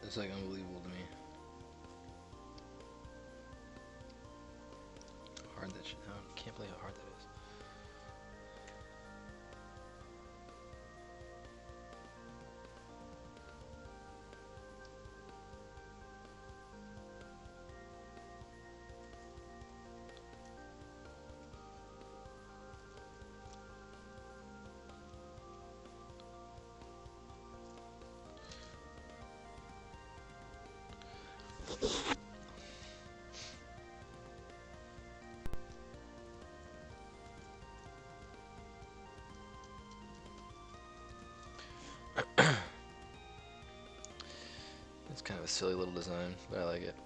It's like unbelievable to me. How hard that shit. I can't believe how hard that is. It's kind of a silly little design, but I like it.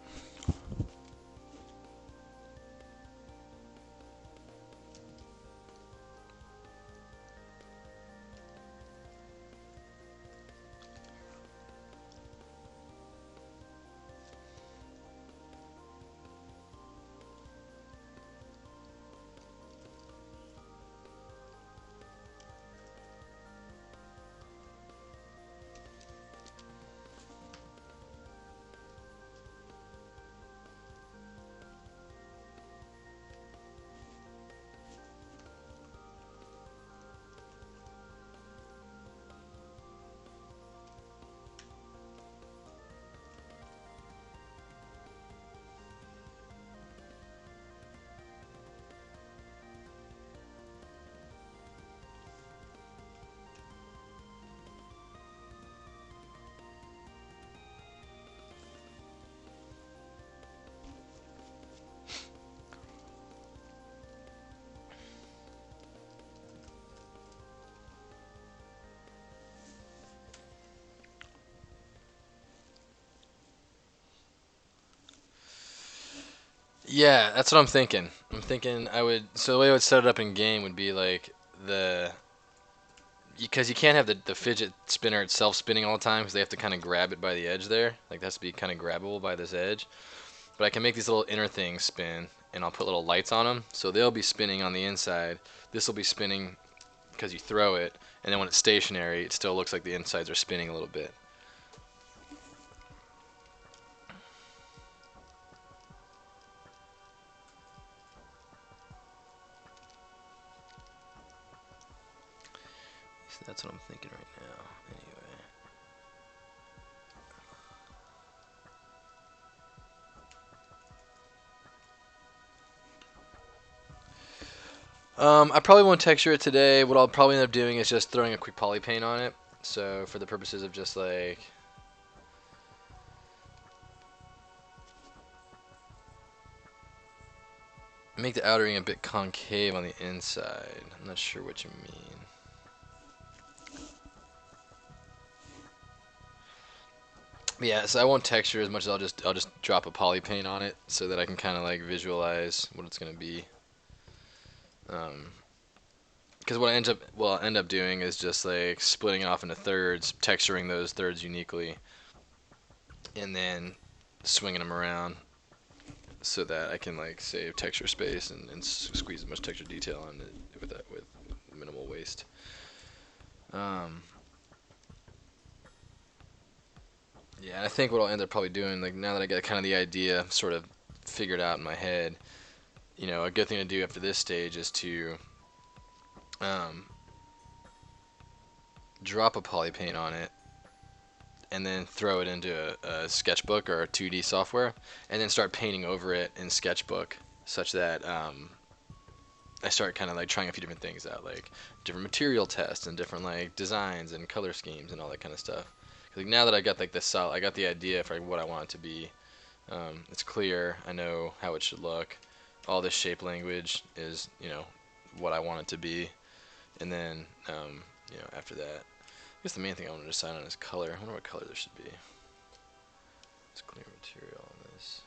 Yeah, that's what I'm thinking. I'm thinking I would. So the way I would set it up in game would be like the because you can't have the fidget spinner itself spinning all the time because they have to kind of grab it by the edge there. Like, that has to be kind of grabbable by this edge. But I can make these little inner things spin, and I'll put little lights on them, so they'll be spinning on the inside. This will be spinning because you throw it, and then when it's stationary, it still looks like the insides are spinning a little bit. So that's what I'm thinking right now. Anyway. I probably won't texture it today. What I'll probably end up doing is just throwing a quick poly paint on it. So for the purposes of just like make the outer ring a bit concave on the inside. I'm not sure what you mean. Yeah, so I won't texture as much as I'll just drop a poly paint on it so that I can kind of like visualize what it's gonna be. Because what I'll end up doing is just like splitting it off into thirds, texturing those thirds uniquely, and then swinging them around so that I can like save texture space and squeeze as much texture detail on it with minimal waste. Um, yeah, I think what I'll end up probably doing, like now that I got kind of the idea sort of figured out in my head, a good thing to do after this stage is to um, drop a poly paint on it and then throw it into a sketchbook or a 2D software, and then start painting over it in sketchbook such that I start kind of like trying a few different things out, like different material tests and different like designs and color schemes and all that kind of stuff. 'Cause, like, now that I got like I got the idea for what I want it to be. It's clear. I know how it should look. All this shape language is, what I want it to be. And then, after that, I guess the main thing I want to decide on is color. I wonder what color there should be. It's clear material on this.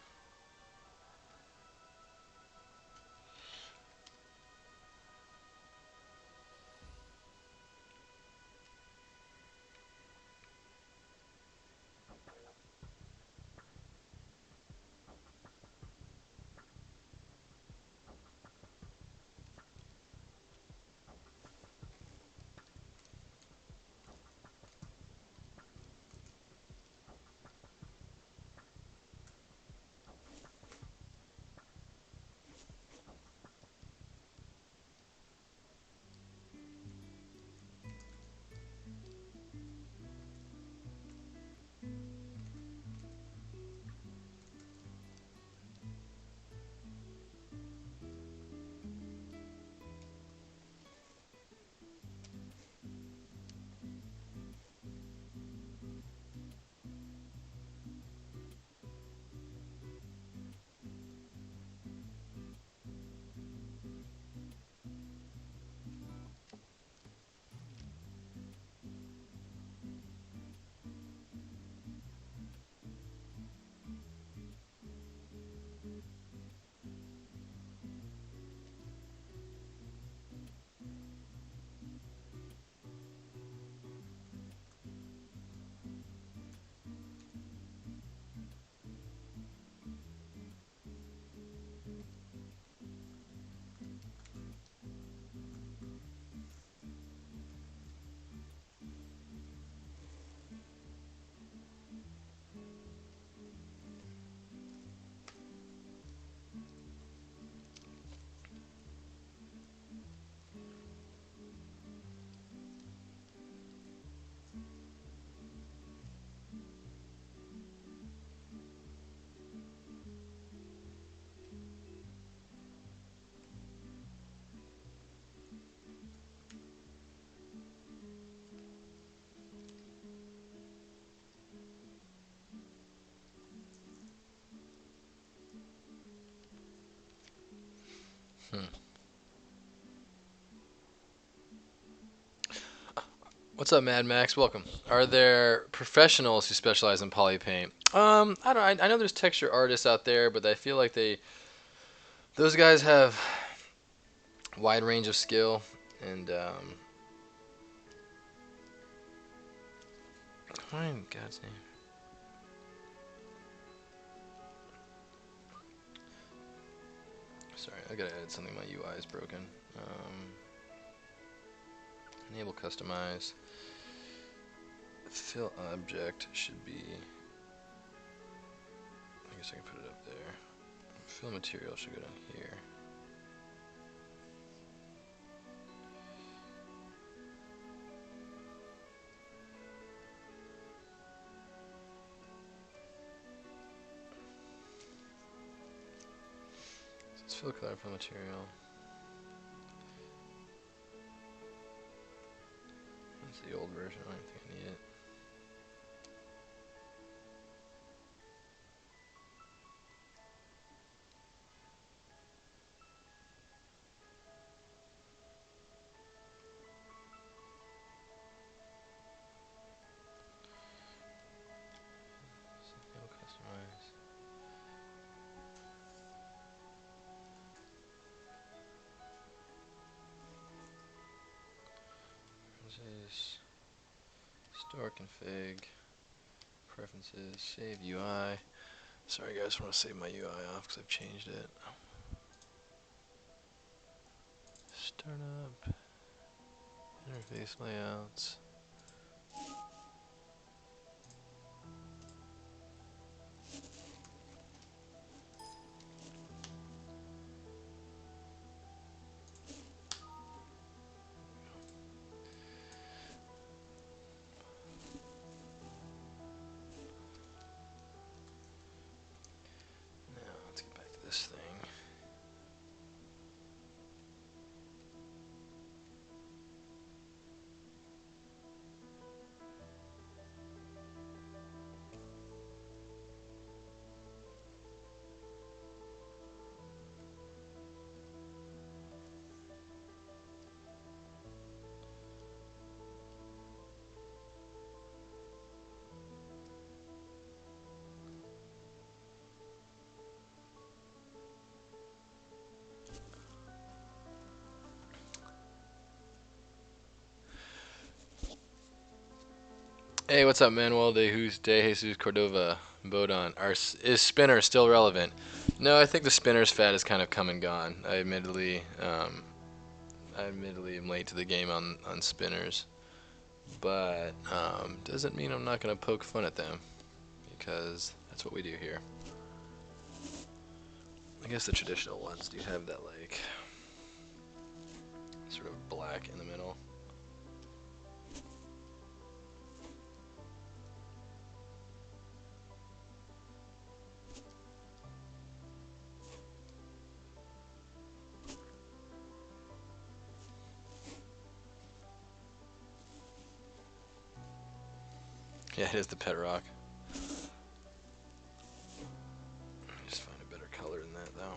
Hmm. What's up, Mad Max? Welcome. Are there professionals who specialize in poly paint? I don't. I know there's texture artists out there, but I feel like they Those guys have wide range of skill, and what in God's name? Sorry, I gotta add something. My UI is broken. Enable customize. Fill object should be. I guess I can put it up there. Fill material should go down here. So let's fill color, fill material. That's the old version. I don't think I need it. So customize. Preferences. Store config. Preferences. Save UI. Sorry guys, I want to save my UI off because I've changed it. Startup. Interface layouts. Now let's get back to this thing. Hey, what's up, Manuel de Jesus Cordova Bodon? Is spinner still relevant? No, I think the spinner's fad has kind of come and gone. I admittedly am late to the game on spinners, but doesn't mean I'm not gonna poke fun at them because that's what we do here. I guess the traditional ones do have that like sort of black in the middle. Yeah, it is the pet rock. Just find a better color than that, though.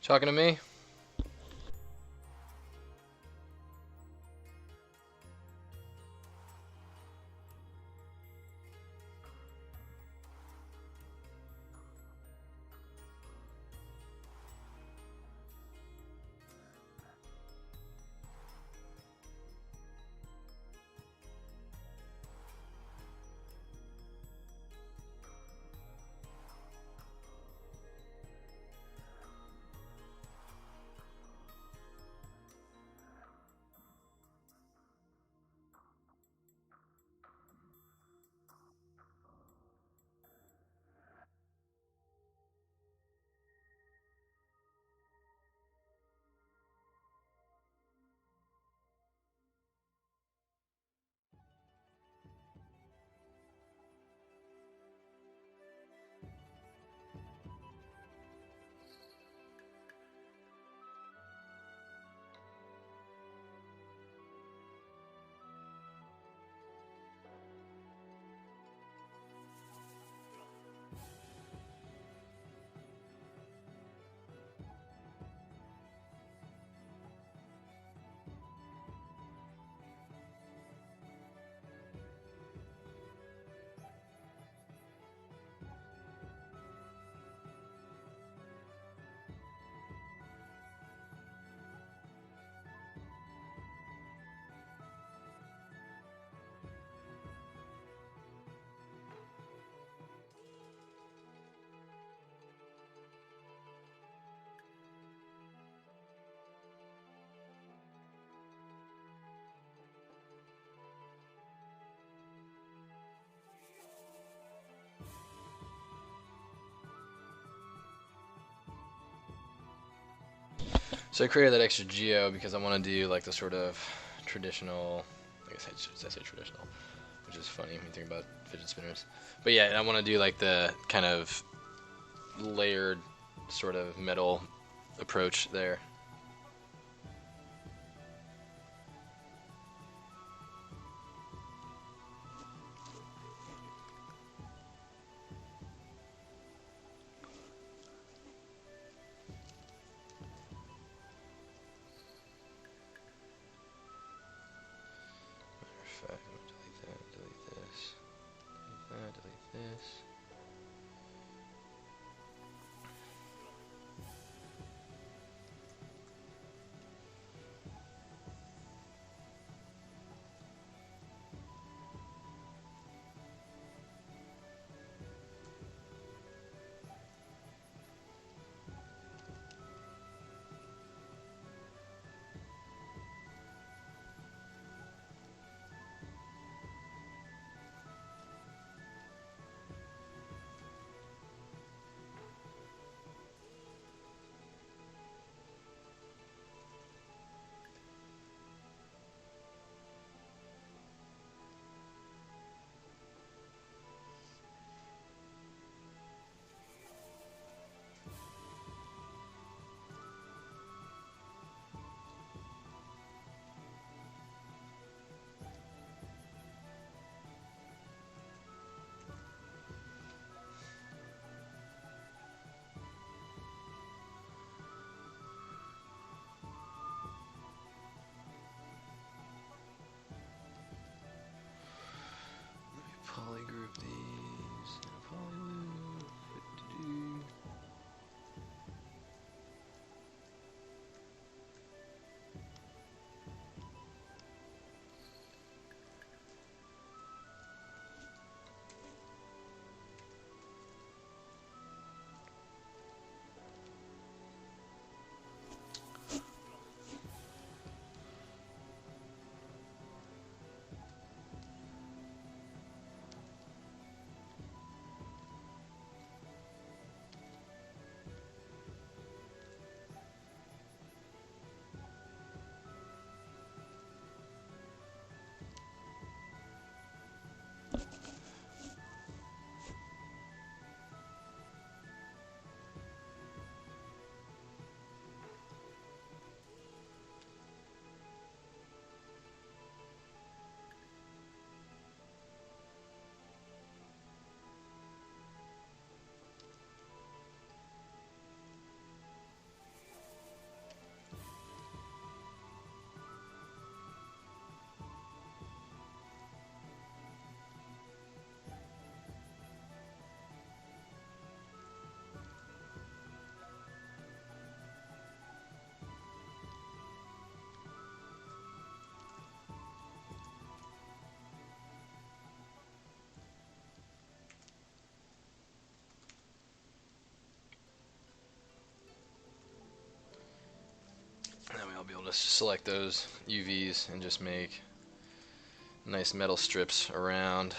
Talking to me? So I created that extra geo because I want to do like the sort of traditional, I guess I say traditional, which is funny when you think about fidget spinners. But yeah, I want to do like the kind of layered sort of metal approach there. Matter of fact, I'm gonna delete that, delete this, delete that, delete this. I'll be able to select those UVs and just make nice metal strips around.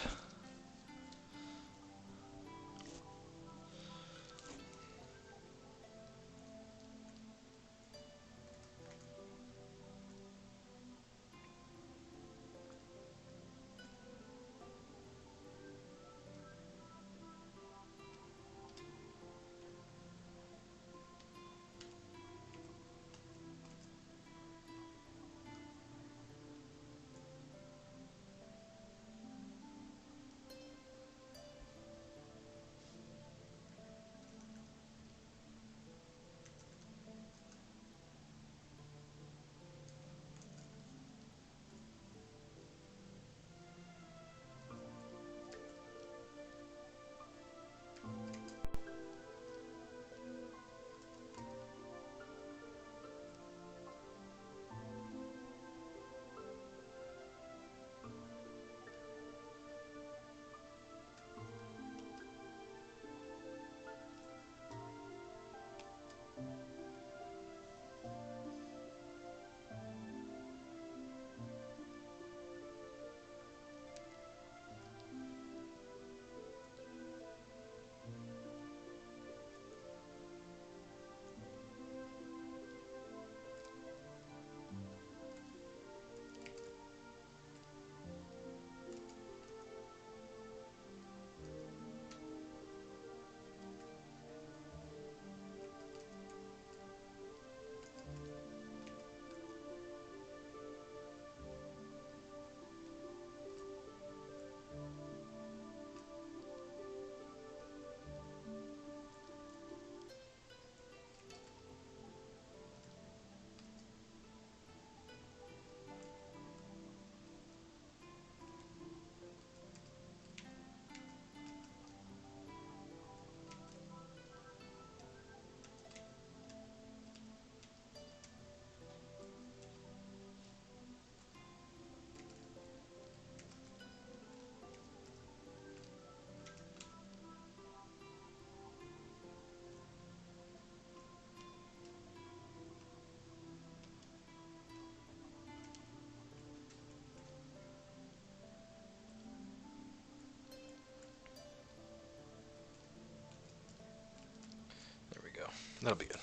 There we go. That'll be good.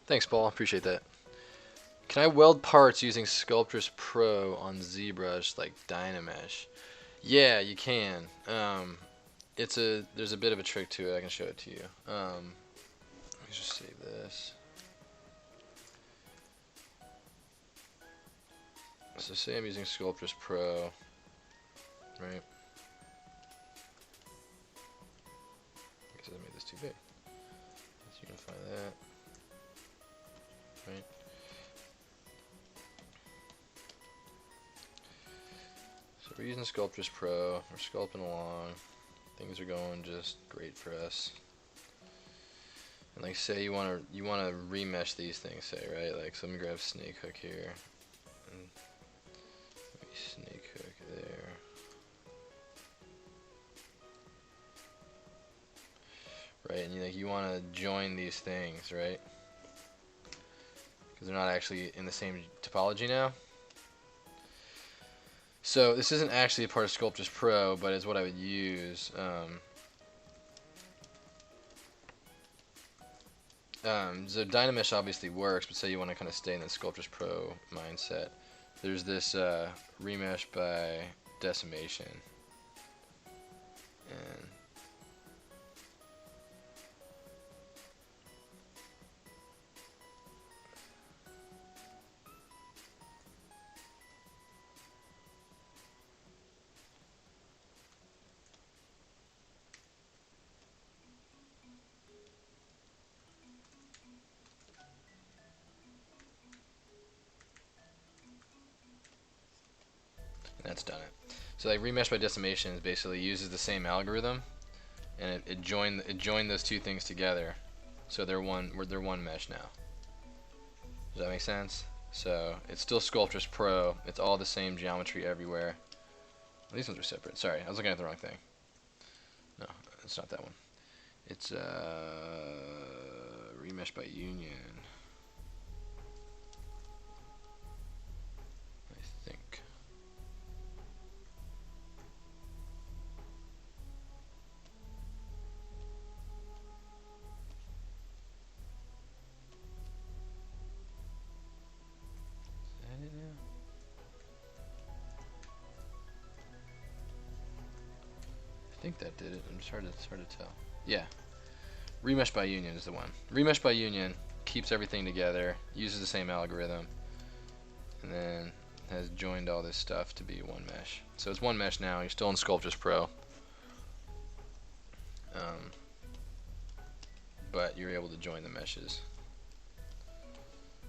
Thanks, Paul. Appreciate that. Can I weld parts using Sculptris Pro on ZBrush like Dynamesh? Yeah, you can. There's a bit of a trick to it. I can show it to you. Let me just save this. So say I'm using Sculptris Pro, right? I guess I made this too big. Let's unify that, right? So we're using Sculptris Pro. We're sculpting along. Things are going just great for us. And like say you wanna remesh these things, say, right? Like so let me grab snake hook here. And maybe snake hook there. Right, and you wanna join these things, right? Because they're not actually in the same topology now. So this isn't actually a part of Sculptris Pro, but it's what I would use. So Dynamesh obviously works, but say you want to kind of stay in the Sculptris Pro mindset. There's this remesh by Decimation, and that's done it. So like remesh by Decimation basically uses the same algorithm, and it joined those two things together, so they're one mesh now. Does that make sense? So it's still Sculptris Pro. It's all the same geometry everywhere. These ones are separate. Sorry, I was looking at the wrong thing. No, it's not that one. It's remesh by union. I think. Is that it now? I think that did it. I'm hard to tell. Yeah. Remesh by union is the one. Remesh by union keeps everything together, uses the same algorithm, and then has joined all this stuff to be one mesh. So it's one mesh now. You're still in Sculptris Pro, but you're able to join the meshes.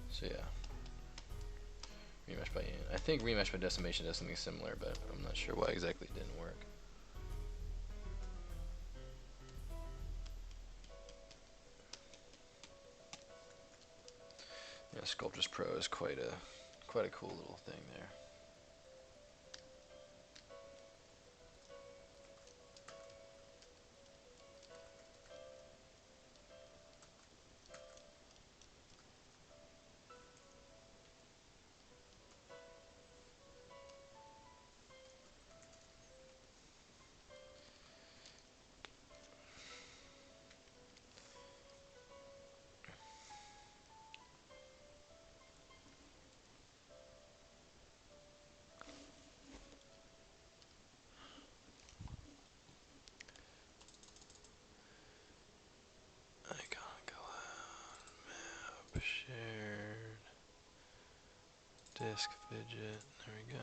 So yeah, remesh by union. I think remesh by Decimation does something similar, but I'm not sure why exactly it didn't work. Yeah, Sculptris Pro is quite a cool little thing there. Shared disk fidget. There we go.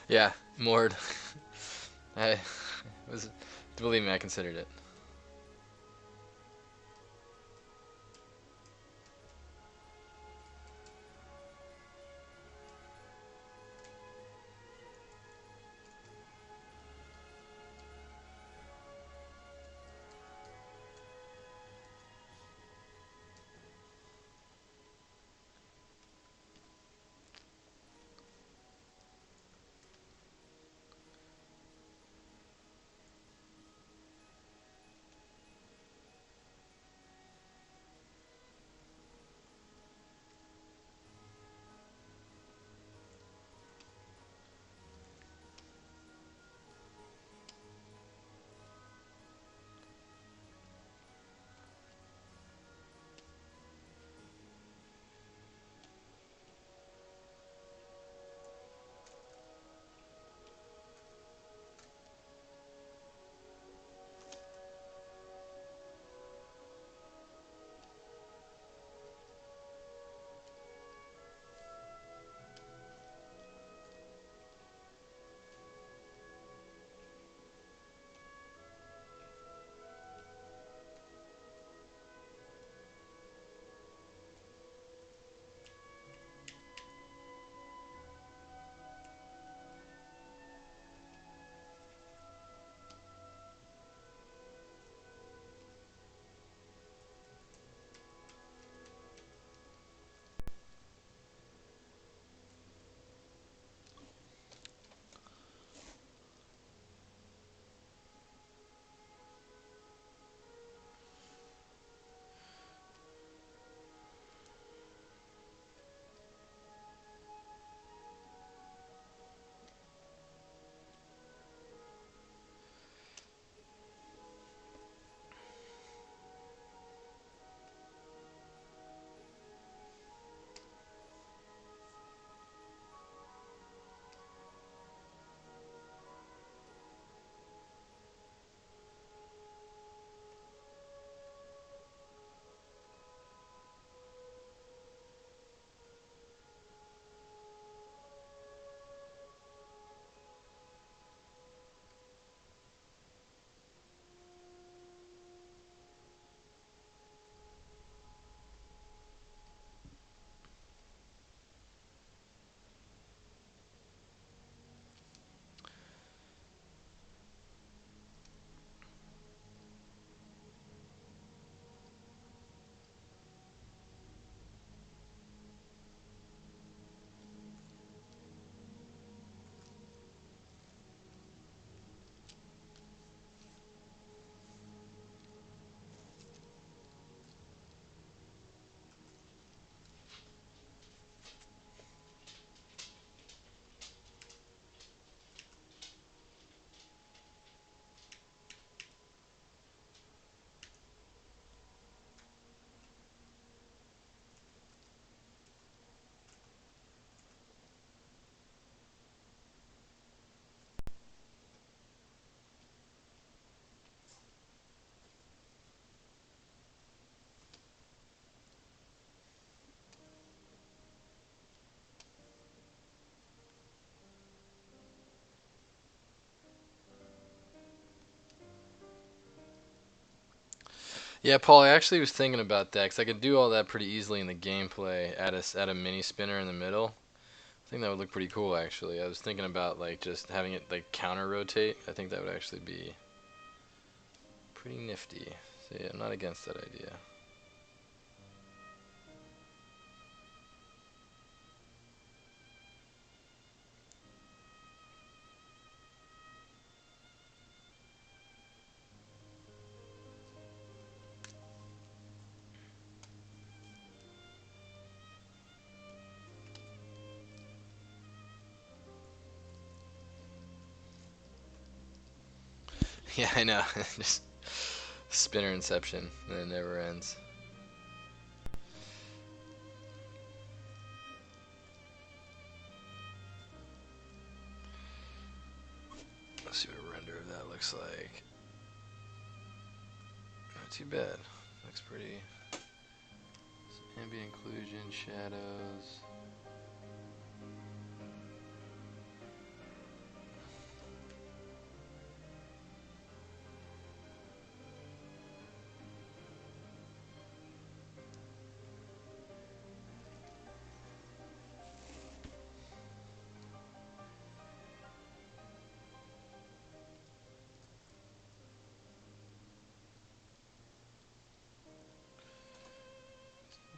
Yeah, moored. I was, believe me, I considered it. Yeah, Paul, I actually was thinking about that because I could do all that pretty easily in the gameplay. Add a mini spinner in the middle. I think that would look pretty cool, actually. I was thinking about like just having it like counter rotate. I think that would actually be pretty nifty. So yeah, I'm not against that idea. Yeah, I know. Just spinner inception, and it never ends. Let's see what a render of that looks like. Not too bad. Looks pretty. Some ambient occlusion, shadows.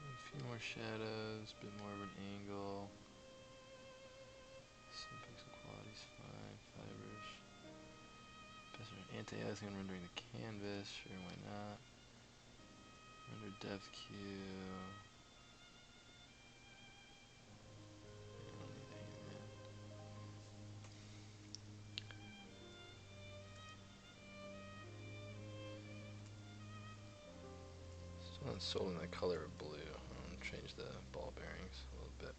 A few more shadows, a bit more of an angle. Some pixel quality's fine. Fibers. Best anti-aliasing and rendering the canvas. Sure, why not? Render depth Q. I don't need any of that. Still not sold in the color of blue. I'm gonna change the ball bearings a little bit.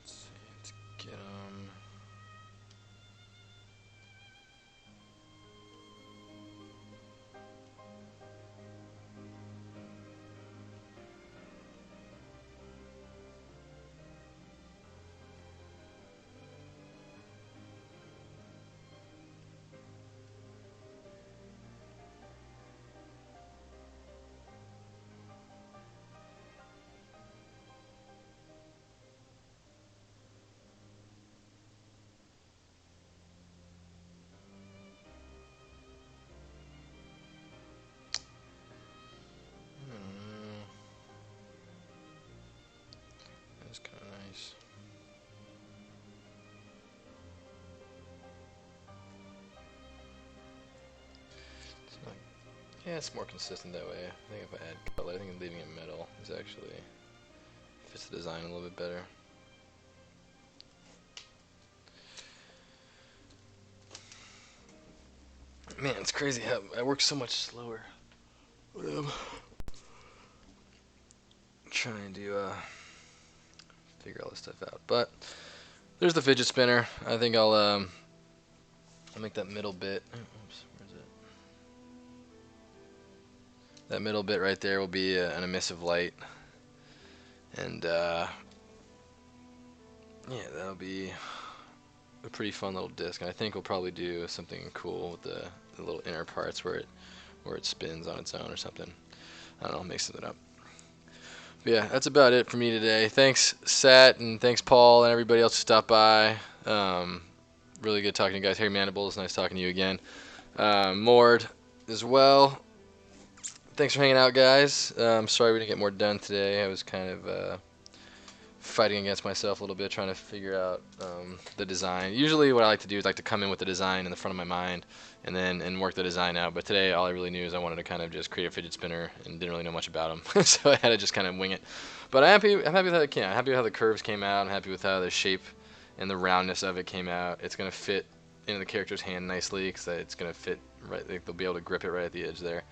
Let's see, let's get them. That's kind of nice. It's not, yeah, it's more consistent that way. I think if I add color, I think leaving it metal is actually fits the design a little bit better. Man, it's crazy how I work so much slower when I'm trying to figure all this stuff out. But there's the fidget spinner. I think I'll make that middle bit. Oops, where's it? That middle bit right there will be an emissive light, and yeah, that'll be a pretty fun little disc. And I think we'll probably do something cool with the little inner parts where it spins on its own or something. I don't know, make something up. But yeah, that's about it for me today. Thanks, Sat, and thanks, Paul, and everybody else who stopped by. Really good talking to you guys. Harry Mandibles, nice talking to you again. Mord as well. Thanks for hanging out, guys. I'm sorry we didn't get more done today. I was kind of fighting against myself a little bit, trying to figure out the design. Usually what I like to do is like to come in with the design in the front of my mind and work the design out. But today all I really knew is I wanted to kind of just create a fidget spinner and didn't really know much about them. So I had to just kind of wing it. But I'm happy with how it came out. I'm happy with how the curves came out. I'm happy with how the shape and the roundness of it came out. It's going to fit into the character's hand nicely because it's going to fit right. They'll be able to grip it right at the edge there.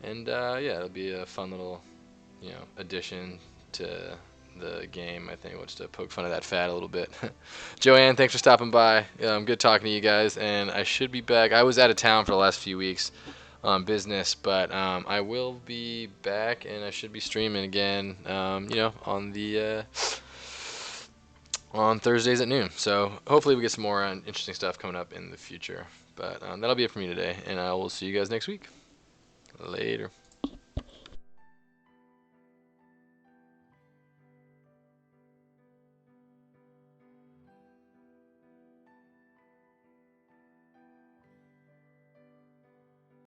And yeah, it'll be a fun little, addition to the game. I think we'll just poke fun of that fad a little bit. Joanne, thanks for stopping by. Good talking to you guys, and I should be back. I was out of town for the last few weeks. business. But I will be back, and I should be streaming again. On Thursdays at noon. So hopefully we get some more interesting stuff coming up in the future. But that'll be it for me today, and I will see you guys next week. Later.